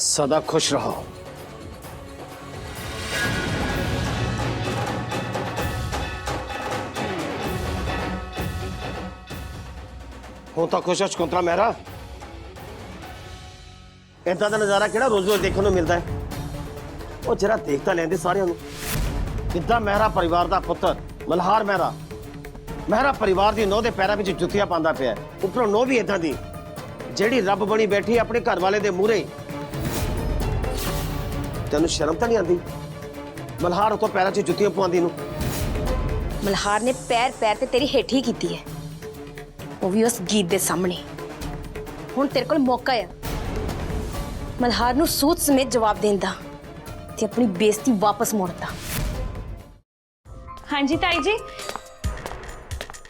सदा खुश रहो। हूं तो खुश है शकुंतला मेहरा। इदा का नज़ारा कि रोज रोज देखने को मिलता है। वो जरा देखता लेंदे सारिਆਂ ਨੂੰ किद्दां मेहरा परिवार का पुत्र मल्हार मेहरा मेहरा परिवार की नौह के पैरों में जुत्तियां पांदा पिया। उपरों नौह भी इदां दी ਜਿਹੜੀ रब बनी बैठी अपने घर वाले दे मूहरे। तेन शर्म तो नहीं आती मल्हार उतो पैरों च जुत्तियां पवांदी नूं? मल्हार ने पैर पैर ते तेरी हेठ ही की है, वो भी उस गीत दे सामने। हुण तेरे कोल मौका है मल्हार नूं सूत समेत जवाब देण दा ते अपनी बेइज्जती वापस मोड़न दा। हाँ जी ताई जी,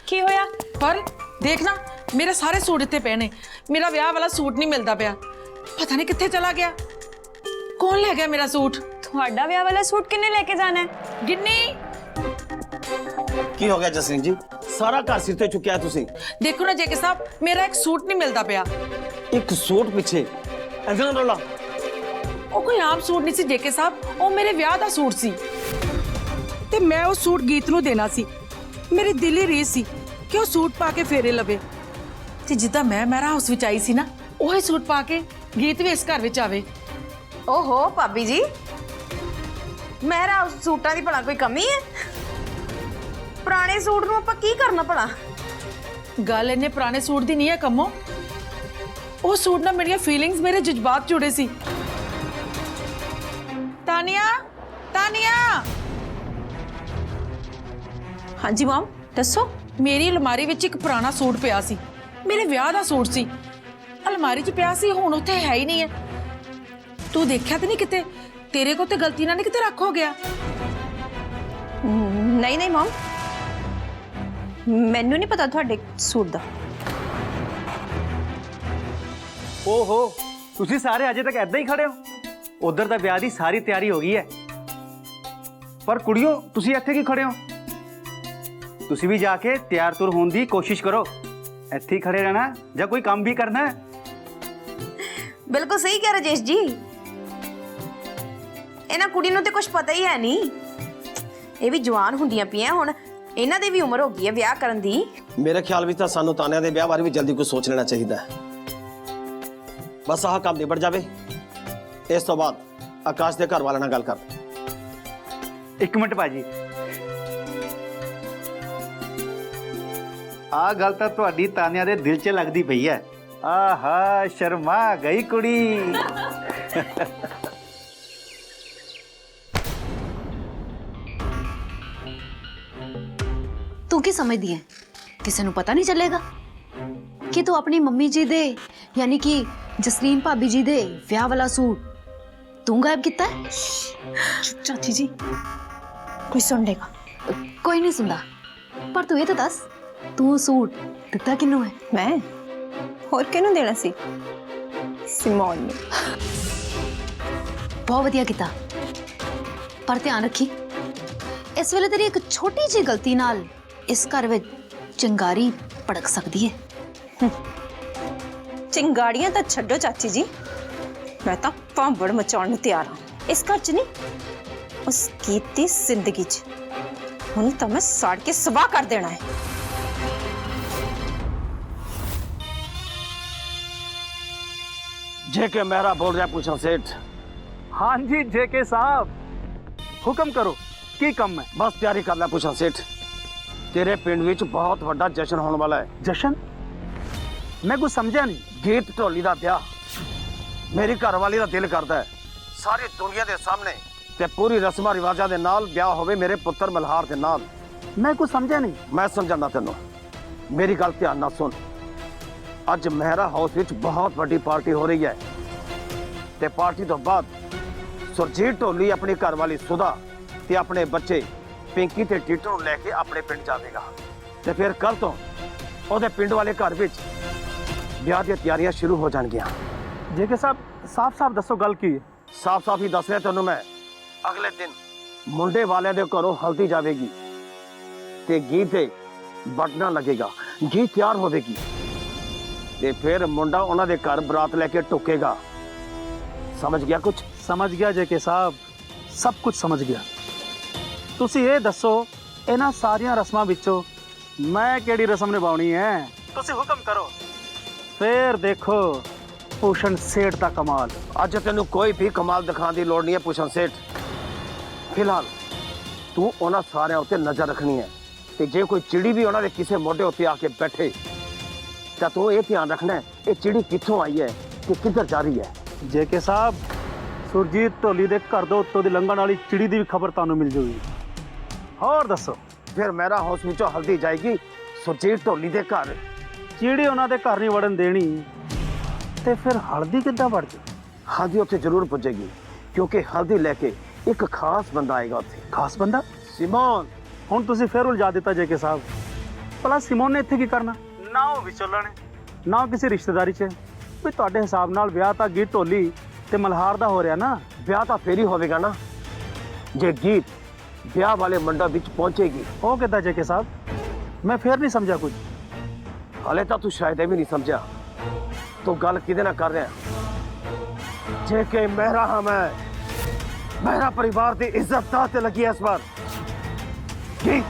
की होया? पर देखना मेरे सारे सूट इत्थे पे ने, मेरा ब्याह वाला सूट नहीं मिलता पिया। पता नहीं कित्थे चला गया। कौन ले गया मेरा सूट? तुहाडा ब्याह वाला सूट किन्ने लेके जाना है? गिन्नी। की हो गया जसरीन जी? सारा घर सिर ते चुक्या है तुसीं। देखो ना जेके साहब, मेरा एक सूट नहीं मिलता पिया। एक सूट पिछे ऐसा रोला? वो कोई आम सूट नहीं सी जेके साहब, वो मेरे ब्याह दा सूट सी ते मैं वो सूट गीत नूं देना सी। मेरी दिल ही रीस सी कि वो सूट पा के फेरे लवे ते जिद्दां मैं मेरा हाउस विच आई सी ना, ओही सूट पा के गीत भी इस घर विच आवे। ओहो भाभी जी, मेरा उस सूटां दी भला कोई कमी है? पुराने सूट नूं आपां की करना भला? गल इन्ने पुराने सूट दी नहीं है कम्मो। वो सूट ना मेरी फीलिंग्स, मेरे जज्बात जुड़े सी। तानिया, तानिया। हाँ जी मॉम दसो। मेरी अलमारी विच एक पुराना सूट पिया सी, मेरे ब्याह दा सूट सी। अलमारी च पिया सी, हुण उत्थे है ही नहीं है। तू देखिया तो नहीं किते? तेरे को ते गलती ना नहीं किते रख हो गया? नहीं नहीं मॉम, मैनू नहीं पता थोड़े सूट दा। ओहो, तुसी सारे अजे तक ऐदा ही खड़े हो? उधर दा ब्याह दी सारी तैयारी हो गई है, पर कुड़ियों तुसी इत्थे की खड़े हो? तुसी भी जाके तैयार तुर होने की कोशिश करो। इत्थे ही खड़े रहना या कोई काम भी करना है। बिल्कुल सही कह राजेश जी, इन्हां कुड़ी नूं ते कुछ पता ही है नहीं। ये भी जवान हुंदियां पियां, हुण इन्हां दी भी उम्र हो गई है ब्याह करन दी। मेरे ख्याल में तो सानू तानिया दे ब्याह बारे भी जल्दी कुछ सोच लेना चाहिए। बस आह काम निबड़ जावे, इस तो बाद आकाश के घर वाले नाल गल कर। एक मिनट भाजी, आ गल तो तुहाडी तानिया दे दिल च लगदी पई है। आहा, शर्मा गई कुड़ी। तू की समझदी है? किसी नूं पता नहीं चलेगा कि तू अपनी मम्मी जी दे यानी कि जसलीन भाभी जी दे ब्याह वाला सूट तू गायब किता है? चाची जी कोई सुन लेगा। कोई नहीं सुनदा, पर तू ये तो दस, तू सूट दिता किनू है? मैं होर किनू देना सी? सिमोन ने। बहुत वधिया किता, पर ध्यान रखी इस वेले तेरी एक छोटी जी गलती नाल इस घर विच चिंगारी भड़क सकती है। चिंगाड़ियां तो छड्डो चाची जी, मैं तो भांबड़ मचाउण तैयार हाँ इस घर च नहीं, उस गीत दी जिंदगी च। हुण तो मैं साड़ के सवाह कर देना है। जेके मेहरा बोल रहा पूछा सेठ। हाँ जी जेके साहब, हुक्म करो, की कम है? बस तैयारी कर ले पूछा सेठ, तेरे पिंड विच बहुत बड़ा जश्न होने वाला है। जशन? मैं कुछ समझा नहीं। गीत ढोली का ब्याह मेरी घरवाली का दिल करता है सारी दुनिया के सामने ते पूरी रस्मां रिवाजां दे नाल ब्याह होवे मेरे पुत्र मल्हार दे नाल। मैं कुछ समझा नहीं। मैं समझाना तेनों, मेरी गल ध्यान नाल सुन। अज मेहरा हाउस विच बहुत बड़ी पार्टी हो रही है ते पार्टी तो बाद सुरजीत ढोली अपनी घरवाली सुधा ते अपने बच्चे पिंकी ते टीटू नूं लैके अपने पिंड जावेगा ते फिर कल तो ओहदे पिंड वाले घर विच ब्याह दी तैयारियां शुरू हो जाणगियां। जेके साहब साफ साफ दसो गल की है? साफ साफ ही दस रहा तेनों मैं। अगले दिन मुंडे वाले दे घरों हल्दी जाएगी ते घी ते बटना लगेगा, घी तैयार होगी ते फिर मुंडा उन्हां दे घर बरात लेके टुकेगा। समझ गया कुछ? समझ गया जेके साहब, सब कुछ समझ गया। ਤੁਸੀਂ ਇਹ ਦੱਸੋ ਇਹਨਾਂ ਸਾਰੀਆਂ ਰਸਮਾਂ ਵਿੱਚੋਂ ਮੈਂ ਕਿਹੜੀ ਰਸਮ ਨਿਭਾਉਣੀ ਹੈ? ਤੁਸੀਂ ਹੁਕਮ ਕਰੋ, ਫੇਰ ਦੇਖੋ ਭੂਸ਼ਣ ਸੇਠ ਦਾ ਕਮਾਲ। ਅੱਜ ਤੈਨੂੰ ਕੋਈ ਵੀ ਕਮਾਲ ਦਿਖਾਉਣ ਦੀ ਲੋੜ ਨਹੀਂ ਹੈ ਭੂਸ਼ਣ ਸੇਠ। ਫਿਲਹਾਲ ਤੂੰ ਉਹਨਾਂ ਸਾਰਿਆਂ ਉੱਤੇ ਨਜ਼ਰ ਰੱਖਣੀ ਹੈ ਤੇ ਜੇ ਕੋਈ ਚਿੜੀ ਵੀ ਉਹਨਾਂ ਦੇ ਕਿਸੇ ਮੋਢੇ ਉੱਤੇ ਆ ਕੇ ਬੈਠੇ ਤਾਂ ਤੂੰ ਇਹ ਧਿਆਨ ਰੱਖਣਾ ਹੈ ਇਹ ਚਿੜੀ ਕਿੱਥੋਂ ਆਈ ਹੈ ਤੇ ਕਿੱਧਰ ਜਾ ਰਹੀ ਹੈ। जेके साहब, सुरजीत ढोली दे घर दे उत्तों दी लंघण वाली चिड़ी दी भी खबर तुहानूं मिल जाऊगी। होर दसो। ਫਿਰ ਮਹਿਰਾ ਹਾਊਸ ਵਿੱਚੋਂ ਹਲਦੀ ਜਾਏਗੀ ਸੁਰਜੀਤ ਢੋਲੀ ਦੇ ਘਰ। चिड़ी उन्हां दे घर नहीं वड़न देनी ते फिर हल्दी किद्दां वड़ जाए? ਹਲਦੀ ਉੱਥੇ ਜ਼ਰੂਰ ਪੁੱਜੇਗੀ ਕਿਉਂਕਿ ਹਲਦੀ ਲੈ ਕੇ ਇੱਕ ਖਾਸ ਬੰਦਾ ਆਏਗਾ ਉੱਥੇ। खास बंदा? ਸਿਮੋਨ। हुण तुसीं फिर उलझा दिता जेके साहब। भला सिमोन ने इत्थे की करना? ना वो विचोलण है, ना किसी रिश्तेदारी च। ਵੀ ਤੁਹਾਡੇ ਹਿਸਾਬ ਨਾਲ ਵਿਆਹ ਤਾਂ ਗੀਤ ਢੋਲੀ ਤੇ ਮਲਹਾਰ ਦਾ ਹੋ ਰਿਹਾ ਨਾ। ਵਿਆਹ ਤਾਂ ਫੇਰ ਹੀ ਹੋਵੇਗਾ ਨਾ ਜੇ ਗੀਤ ਵਿਆਹ ਵਾਲੇ ਮੰਡਪ ਵਿੱਚ ਪਹੁੰਚੇਗੀ। ਉਹ ਕਿੱਦਾਂ जेके साहब? मैं फिर नहीं समझा कुछ। ਹਾਲੇ ਤਾਂ ਤੂੰ ਸ਼ਾਇਦ ਇਹ ਵੀ ਨਹੀਂ ਸਮਝਿਆ ਤੂੰ ਗੱਲ ਕਿਹਦੇ ਨਾਲ ਕਰ ਰਿਹਾ। ਜੇ ਕਿ ਮਹਿਰਾ ਹਾਂ ਮੈਂ, ਮਹਿਰਾ ਪਰਿਵਾਰ ਦੀ ਇੱਜ਼ਤ ਦਾਅ ਤੇ ਲੱਗੀ ਇਸ ਵਾਰ। ਕੀ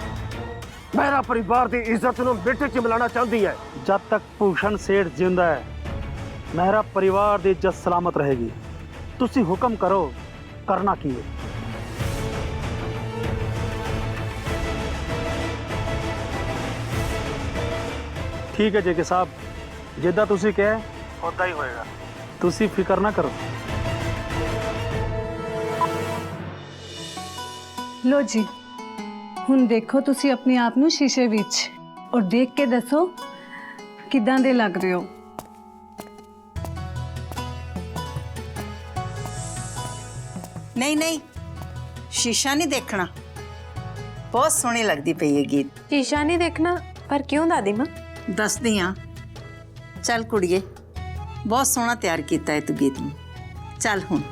ਮਹਿਰਾ ਪਰਿਵਾਰ ਦੀ ਇੱਜ਼ਤ ਨੂੰ ਮਿੱਟੀ 'ਚ ਮਿਲਾਉਣਾ ਚਾਹੁੰਦੀ ਹੈ। जब तक भूषण सेठ जिंदा है मेरा परिवार की इज्जत सलामत रहेगी। तुसी हुक्म करो, करना की है? ठीक है जेके साहब, जिद्दां तुसी कहे उद्दां ही होएगा। तुसी फिक्र ना करो। लो जी, ਹੁਣ ਦੇਖੋ ਤੁਸੀਂ ਆਪਣੇ ਆਪ ਨੂੰ ਸ਼ੀਸ਼ੇ ਵਿੱਚ ਔਰ ਦੇਖ ਕੇ ਦੱਸੋ ਕਿਦਾਂ ਦੇ ਲੱਗ ਰਹੇ ਹੋ। नहीं नहीं, शीशा नहीं देखना। बहुत सोहनी लगती पई है गीत। शीशा नहीं देखना पर क्यों दादी माँ? दसदी हाँ। चल कुड़िए, बहुत सोहना तैयार किया है तू गीत में। चल हुण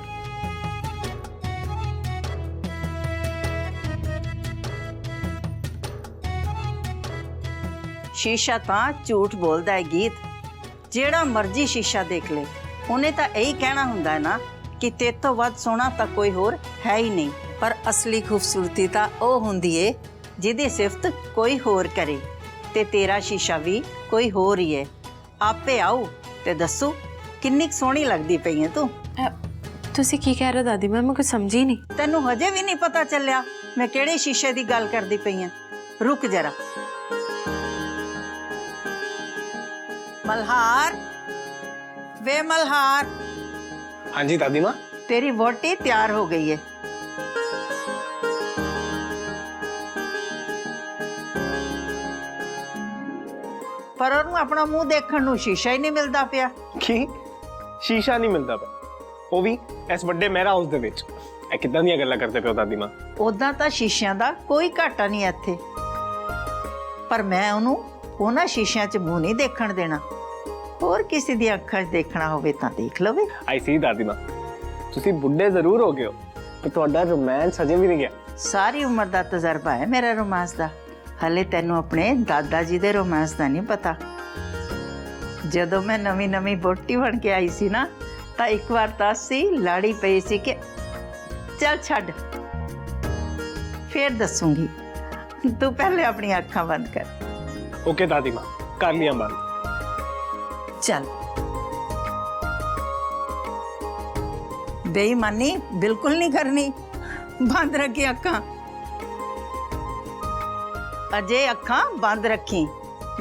शीशा तां झूठ बोलदा है गीत। जेड़ा मर्जी शीशा देख ले उन्हें तां यही कहना हुंदा है ना कि तेरे तो वध सोहना तां कोई होर है ही नहीं। पर असली खूबसूरती तां ओह हुंदी है जिहदी सिफत कोई होर करे ते तेरा शीशा भी कोई होर ही है। आपे आओ ते दसो किन्नी कुं सोहनी लगदी पई है तू। तुसी की कह रहे हो दादी माँ? मैं कुछ समझी नहीं। तैनू हजे भी नहीं पता चलिया मैं किहड़े शीशे की गल करदी पई हां? रुक जरा। मल्हार, वे मल्हार। हाँ जी दादी माँ। तेरी वोटी तैयार हो गई है। पर ਉਹਨੂੰ ਆਪਣਾ ਮੂੰਹ ਦੇਖਣ ਨੂੰ ਸ਼ੀਸ਼ਾ ਹੀ ਨਹੀਂ ਮਿਲਦਾ ਪਿਆ। ਕੀ ਸ਼ੀਸ਼ਾ ਨਹੀਂ ਮਿਲਦਾ ਪਿਆ? ਉਹ ਵੀ ਇਸ ਵੱਡੇ ਮਹਿਰਾ ਹਾਊਸ ਦੇ ਵਿੱਚ। ਇਹ ਕਿੱਦਾਂ ਦੀਆਂ ਗੱਲਾਂ ਕਰਦੇ ਪਿਓ ਦਾਦੀ ਮਾਂ? ਉਦਾਂ ਤਾਂ ਸ਼ੀਸ਼ਿਆਂ ਦਾ ਕੋਈ ਘਾਟਾ ਨਹੀਂ ਇੱਥੇ, ਪਰ ਮੈਂ ਉਹਨੂੰ ਉਹਨਾਂ ਸ਼ੀਸ਼ਿਆਂ 'ਚ ਮੂੰਹ ਨਹੀਂ ਦੇਖਣ ਦੇਣਾ। ਹੋਰ ਕਿਸੇ ਦੀ ਅੱਖਾਂ 'ਚ ਦੇਖਣਾ ਹੋਵੇ ਤਾਂ ਦੇਖ ਲਵੇ। ਆਈ ਸੀ ਦਾਦੀ ਮਾਂ, ਤੁਸੀਂ ਬੁੱਢੇ ਜ਼ਰੂਰ ਹੋ ਗਏ ਹੋ ਪਰ ਤੁਹਾਡਾ ਰੋਮਾਂਸ ਅਜੇ ਵੀ ਨਹੀਂ ਗਿਆ। ਸਾਰੀ ਉਮਰ ਦਾ ਤਜਰਬਾ ਹੈ ਮੇਰਾ ਰੋਮਾਂਸ ਦਾ। ਹਲੇ ਤੈਨੂੰ ਆਪਣੇ ਦਾਦਾ ਜੀ ਦੇ ਰੋਮਾਂਸ ਦਾ ਨਹੀਂ ਪਤਾ। ਜਦੋਂ ਮੈਂ ਨਵੀਂ ਨਵੀਂ ਵੋਟੀ ਬਣ ਕੇ ਆਈ ਸੀ ਨਾ ਤਾਂ ਇੱਕ ਵਾਰ ਤਾਂ ਅਸੀਂ ਲਾੜੀ ਪਈ ਸੀ ਕਿ ਚੱਲ ਛੱਡ ਫੇਰ ਦੱਸੂਗੀ। ਤੂੰ ਪਹਿਲੇ ਆਪਣੀਆਂ ਅੱਖਾਂ ਬੰਦ ਕਰ। ਓਕੇ ਦਾਦੀ ਮਾਂ, ਕਰ ਲਿਆ ਬੰਦ। ਚੱਲ। ਬੇਈਮਾਨੀ ਬਿਲਕੁਲ ਨਹੀਂ ਕਰਨੀ। ਬੰਦ ਰੱਖੀ ਅੱਖਾਂ। अजय अखां बंद रखी।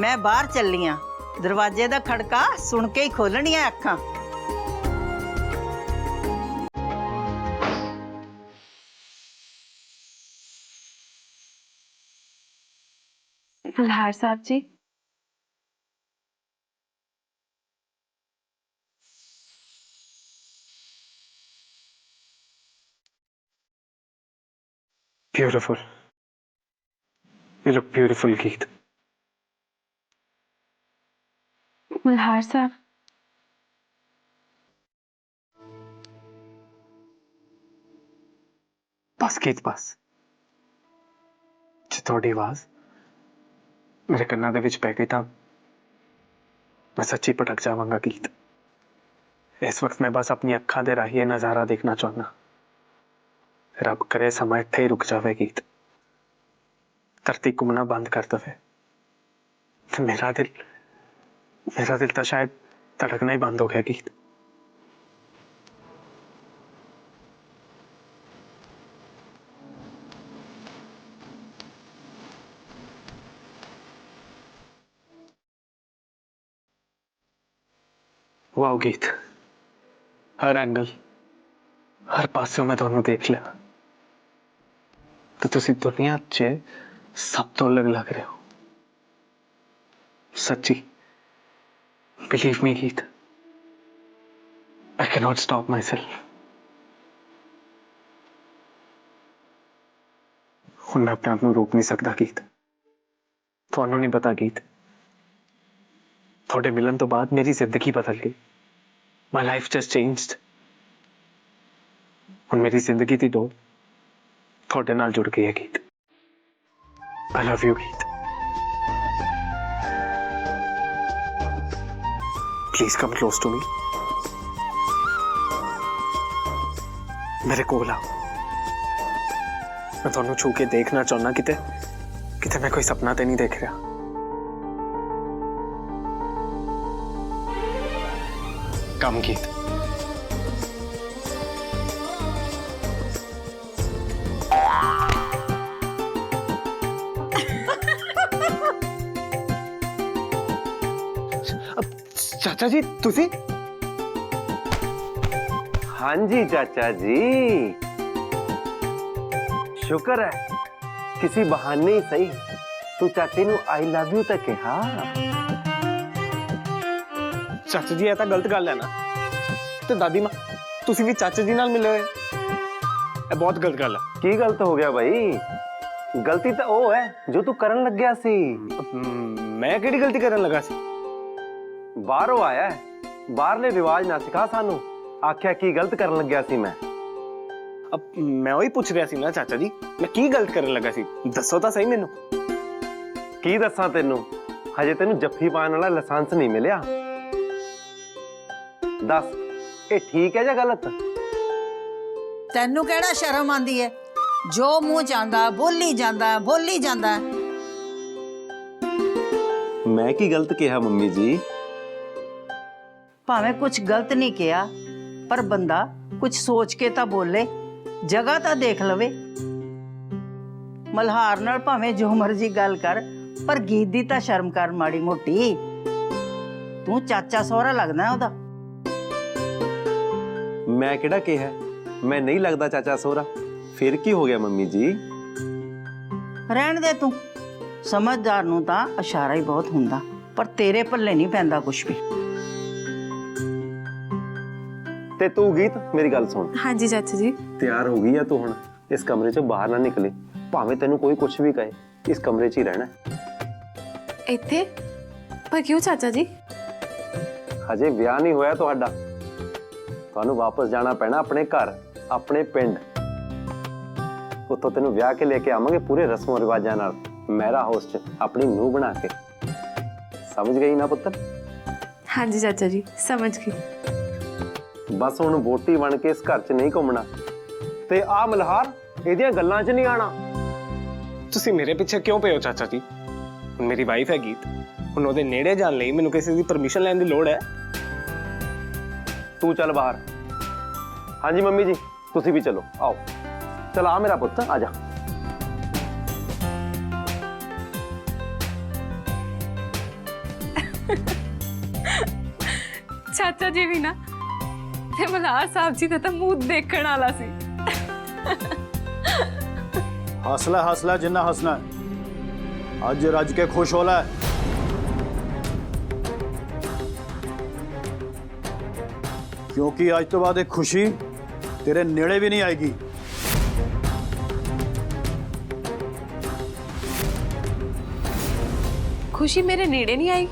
मैं बाहर चली हाँ। दरवाजे का खड़का सुन के ही खोलनिया अखां। Malhar sahab ji, beautiful. You look beautiful, Geet. Malhar sahab, बस गीत बस। ਜੇ ਤੁਹਾਡੀ ਆਵਾਜ਼ ਮੇਰੇ ਕੰਨਾਂ ਦੇ ਵਿੱਚ ਪੈ ਗਈ ਤਾਂ ਮੈਂ ਸੱਚੀ ਭਟਕ ਜਾਵਾਂਗਾ ਗੀਤ। इस वक्त मैं बस अपनी अखा दे राही नजारा देखना चाहना। रब करे समय इत्थे ही रुक जावे गीत, धरती घूमना बंद कर दवे ते मेरा दिल तो शायद धड़कना ही बंद हो गया गीत। वाओ गीत, हर एंगल हर पासों मैं तुहानू देख लिया तो तुसी दुनिया च सब तो अलग लग रहे हो। सच्ची बिलीव मी गीत, I can not stop my self. हुण मैं अपने आप को रोक नहीं सकता गीत। तुहानू नहीं पता गीत, थोड़े मिलन तो बाद मेरी जिंदगी बदल गई। My life just changed. हुण मेरी जिंदगी की डोर थोड़े नाल जुड़ गई है Geet. I love you Geet. Please come close to me. मेरे कोल आओ, मैं तुहानू छू के देखना चाहना किते किते मैं कोई सपना तो नहीं देख रहा। कम गीत। चाचा जी तुसी? हाँ जी चाचा जी, शुक्र है किसी बहाने ही सही तू चाचे नू आई लव यू तक कहा। चाचा जी, ये तो गलत गल है ना। तो दादी मां तुसी भी चाचा जी नाल मिले हुए, ये बहुत गलत गल है। की गलत हो गया भाई? गलती तो वो है जो तू करन लग गया सी। मैं केड़ी गलती करन लगा सी? बाहरों आया है, बाहरले रिवाज ना सिखा सानू। आख्या की गलत करन लग गया सी मैं। अब मैं वही पूछ रहा सी ना चाचा जी, मैं की गलत करन लगा सी? दसो तो सही मैनू। की दसा तेनू? हजे तेनू जफ्फी पाने वाला लाइसेंस नहीं मिलिया। दस ये ठीक है या गलत? ਤੈਨੂੰ ਕਿਹੜਾ ਸ਼ਰਮ ਆਂਦੀ ਹੈ? ਜੋ ਮੂੰਹ ਚਾਂਦਾ ਬੋਲੀ ਜਾਂਦਾ। मैं की गलत कहा मम्मी जी? ਭਾਵੇਂ ਕੁਝ ਗਲਤ ਨਹੀਂ ਕਿਹਾ, ਪਰ ਬੰਦਾ ਕੁਝ ਸੋਚ ਕੇ ਤਾਂ ਬੋਲੇ, ਜਗ੍ਹਾ ਤਾਂ ਦੇਖ ਲਵੇ। ਮਲਹਾਰ ਨਾਲ ਭਾਵੇਂ ਜੋ ਮਰਜ਼ੀ ਗੱਲ ਕਰ, ਪਰ ਗੀਤ ਦੀ ਤਾਂ ਸ਼ਰਮ ਕਰ ਮਾੜੀ ਮੋਟੀ। ਤੂੰ ਚਾਚਾ ਸਹੁਰਾ ਲੱਗਦਾ ਉਹਦਾ। मैं केड़ा कहा? मैं नहीं लगता चाचा सोहरा। फिर की हो गया मम्मी जी? ਰਹਿਣ ਦੇ ਤੂੰ। ਸਮਝਦਾਰ ਨੂੰ ਤਾਂ ਇਸ਼ਾਰਾ ਹੀ ਬਹੁਤ ਹੁੰਦਾ, ਪਰ ਤੇਰੇ ਪੱਲੇ ਨਹੀਂ ਪੈਂਦਾ ਕੁਝ ਵੀ। ते तू गीत मेरी गल सुन। हाँ जी चाचा जी। तैयार हो गई है तू हुण? इस कमरे चों बाहर ना निकले, भावें तेनू कोई कुछ भी कहे, इस कमरे च ही रहना है। इत्थे? पर क्यों चाचा जी? हजे विआह नहीं होया तुहाडा, तुहानू वापस जाना पैना अपने घर, अपने पिंड। उत्थों तेनू विआह के लेके आवांगे पूरे रस्मों रिवाजां नाल, मेरा हाउस च अपनी नूह बना के। समझ गई ना पुत्र? हाँ जी चाचा जी, समझ गई। बस हुण वोटी बन के इस घर च नहीं घूमना, ते आ मल्हार इहदियां गल्लां च नहीं आना। तुसी मेरे पीछे क्यों पे हो चाचा जी? हुण मेरी वाइफ है गीत, हुण ओहदे नेड़े जाण लई मैनूं किसी दी परमिशन लैण दी लोड़ है? तू चल बाहर। हाँ जी मम्मी जी, तुसी भी चलो, आओ। चल आ मेरा पुत्र, आजा। चाचा जी भी ना ते मल्हार साहब जी का तो मुंह देखण वाला सी। हौसला जिन्ना हंसना है, अज रज के खुश होला है। क्योंकि आज तो बाद एक खुशी तेरे नेड़े भी नहीं आएगी। खुशी मेरे नेड़े नहीं आई?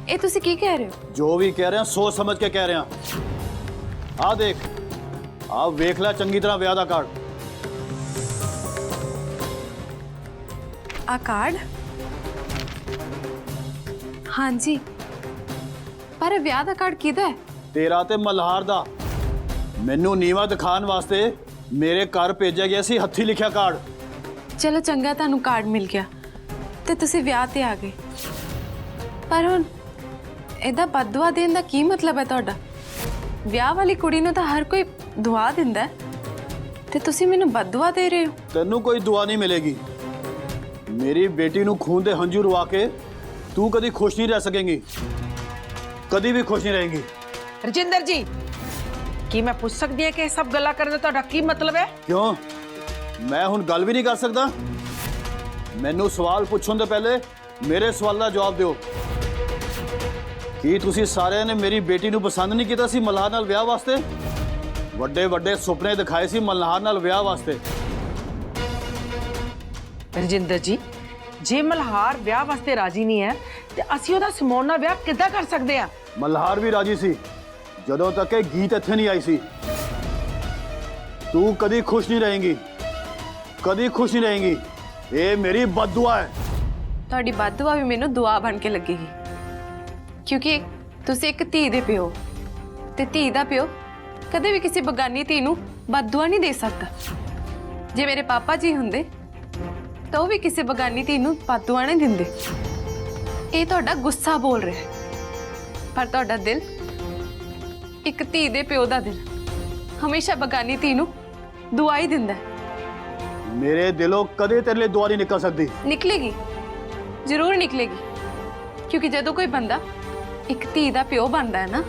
ए तुसी की कह रहे हो? जो भी कह रहे हैं सोच समझ के कह रहे हैं। आ देख, आ वेख ला चंगी तरह व्याह दा कार्ड। आ कार्ड? हाँ जी, पर ब्याह दा कार्ड किदा है? ਤੇਰਾ ਤੇ ਮਲਹਾਰ ਦਾ। ਮੈਨੂੰ ਨੀਵਾ ਦਿਖਾਉਣ ਵਾਸਤੇ ਮੇਰੇ ਘਰ ਭੇਜਿਆ ਗਿਆ ਸੀ ਹੱਥੀ ਲਿਖਿਆ ਕਾਰਡ। ਚਲੋ ਚੰਗਾ ਤੁਹਾਨੂੰ ਕਾਰਡ ਮਿਲ ਗਿਆ ਤੇ ਤੁਸੀਂ ਵਿਆਹ ਤੇ ਆ ਗਏ, ਪਰ ਹੁਣ ਇਹਦਾ ਬਦਦੁਆ ਦੇਣ ਦਾ ਕੀ ਮਤਲਬ ਹੈ ਤੁਹਾਡਾ? ਵਿਆਹ ਵਾਲੀ ਕੁੜੀ ਨੂੰ ਤਾਂ ਹਰ ਕੋਈ ਦੁਆ ਦਿੰਦਾ ਹੈ, ਤੇ ਤੁਸੀਂ ਮੈਨੂੰ ਬਦਦੁਆ ਦੇ ਰਹੇ ਹੋ। ਤੈਨੂੰ ਕੋਈ ਦੁਆ ਨਹੀਂ ਮਿਲੇਗੀ। ਮੇਰੀ ਬੇਟੀ ਨੂੰ ਖੂਨ ਦੇ ਹੰਝੂ ਰਵਾ ਕੇ ਤੂੰ ਕਦੀ ਖੁਸ਼ ਨਹੀਂ ਰਹਿ ਸਕੇਂਗੀ, ਕਦੀ ਵੀ ਖੁਸ਼ ਨਹੀਂ ਰਹੇਂਗੀ। ਰਜਿੰਦਰ ਜੀ, ਕੀ ਮੈਂ ਪੁੱਛ ਸਕਦੀ ਹਾਂ ਕਿ ਇਹ ਸਭ ਗੱਲਾਂ ਕਰਨ ਦਾ ਤੁਹਾਡਾ ਕੀ ਮਤਲਬ ਹੈ? ਕਿਉਂ ਮੈਂ ਹੁਣ ਗੱਲ ਵੀ ਨਹੀਂ ਕਰ ਸਕਦਾ? ਮੈਨੂੰ ਸਵਾਲ ਪੁੱਛਣ ਤੋਂ ਪਹਿਲੇ ਮੇਰੇ ਸਵਾਲ ਦਾ ਜਵਾਬ ਦਿਓ। ਕੀ ਤੁਸੀਂ ਸਾਰਿਆਂ ਨੇ ਮੇਰੀ ਬੇਟੀ ਨੂੰ ਪਸੰਦ ਨਹੀਂ ਕੀਤਾ ਸੀ ਮਲਹਾਰ ਨਾਲ ਵਿਆਹ ਵਾਸਤੇ? ਵੱਡੇ ਵੱਡੇ ਸੁਪਨੇ ਦਿਖਾਏ ਸੀ ਮਲਹਾਰ ਨਾਲ ਵਿਆਹ ਵਾਸਤੇ। ਰਜਿੰਦਰ ਜੀ, ਜੇ ਮਲਹਾਰ ਵਿਆਹ ਵਾਸਤੇ ਰਾਜੀ ਨਹੀਂ ਹੈ ਤੇ ਅਸੀਂ ਉਹਦਾ ਸਿਮੋਨ ਨਾਲ ਵਿਆਹ ਕਿੱਦਾਂ ਕਰ ਸਕਦੇ ਹਾਂ? ਮਲਹਾਰ ਵੀ ਰਾਜੀ ਸੀ ਜਦੋਂ ਤੱਕ ਇਹ ਗੀਤ ਇੱਥੇ ਨਹੀਂ ਆਈ ਸੀ। ਤੂੰ ਕਦੀ ਖੁਸ਼ ਨਹੀਂ ਰਹੇਂਗੀ, ਕਦੀ ਖੁਸ਼ ਨਹੀਂ ਰਹੇਂਗੀ। ਇਹ ਮੇਰੀ ਬਦਦੁਆ ਹੈ। ਤੁਹਾਡੀ ਬਦਦੁਆ ਵੀ ਮੈਨੂੰ ਦੁਆ ਬਣ ਕੇ ਲੱਗੇਗੀ, ਕਿਉਂਕਿ ਤੁਸੀਂ ਇੱਕ ਧੀ ਦੇ ਪਿਓ, ਤੇ ਧੀ ਦਾ ਪਿਓ ਕਦੇ ਵੀ ਕਿਸੇ ਬਗਾਨੀ ਧੀ ਨੂੰ ਬਦਦੁਆ ਨਹੀਂ ਦੇ ਸਕਦਾ। ਜੇ ਮੇਰੇ ਪਾਪਾ ਜੀ ਹੁੰਦੇ ਤਾਂ ਉਹ ਵੀ ਕਿਸੇ ਬਗਾਨੀ ਧੀ ਨੂੰ ਬਦਦੁਆ ਨਹੀਂ ਦਿੰਦੇ। ਇਹ ਤੁਹਾਡਾ ਗੁੱਸਾ ਬੋਲ ਰਿਹਾ ਹੈ, ਪਰ ਤੁਹਾਡਾ ਦਿਲ ਇੱਕ ਧੀ ਦੇ ਪਿਓ ਦਾ ਦਿਲ ਹਮੇਸ਼ਾ ਬਗਾਨੀ ਧੀ ਨੂੰ ਦੁਆ ਹੀ ਦਿੰਦਾ ਹੈ। ਮੇਰੇ ਦਿਲੋਂ ਕਦੇ ਤੇਰੇ ਲਈ ਦੁਆ ਨਹੀਂ ਨਿਕਲ ਸਕਦੀ। ਨਿਕਲੇਗੀ, ਜ਼ਰੂਰ ਨਿਕਲੇਗੀ, ਕਿਉਂਕਿ ਜਦੋਂ ਕੋਈ ਬੰਦਾ ਇੱਕ ਧੀ ਦਾ ਪਿਓ ਬਣਦਾ ਹੈ ਨਾ,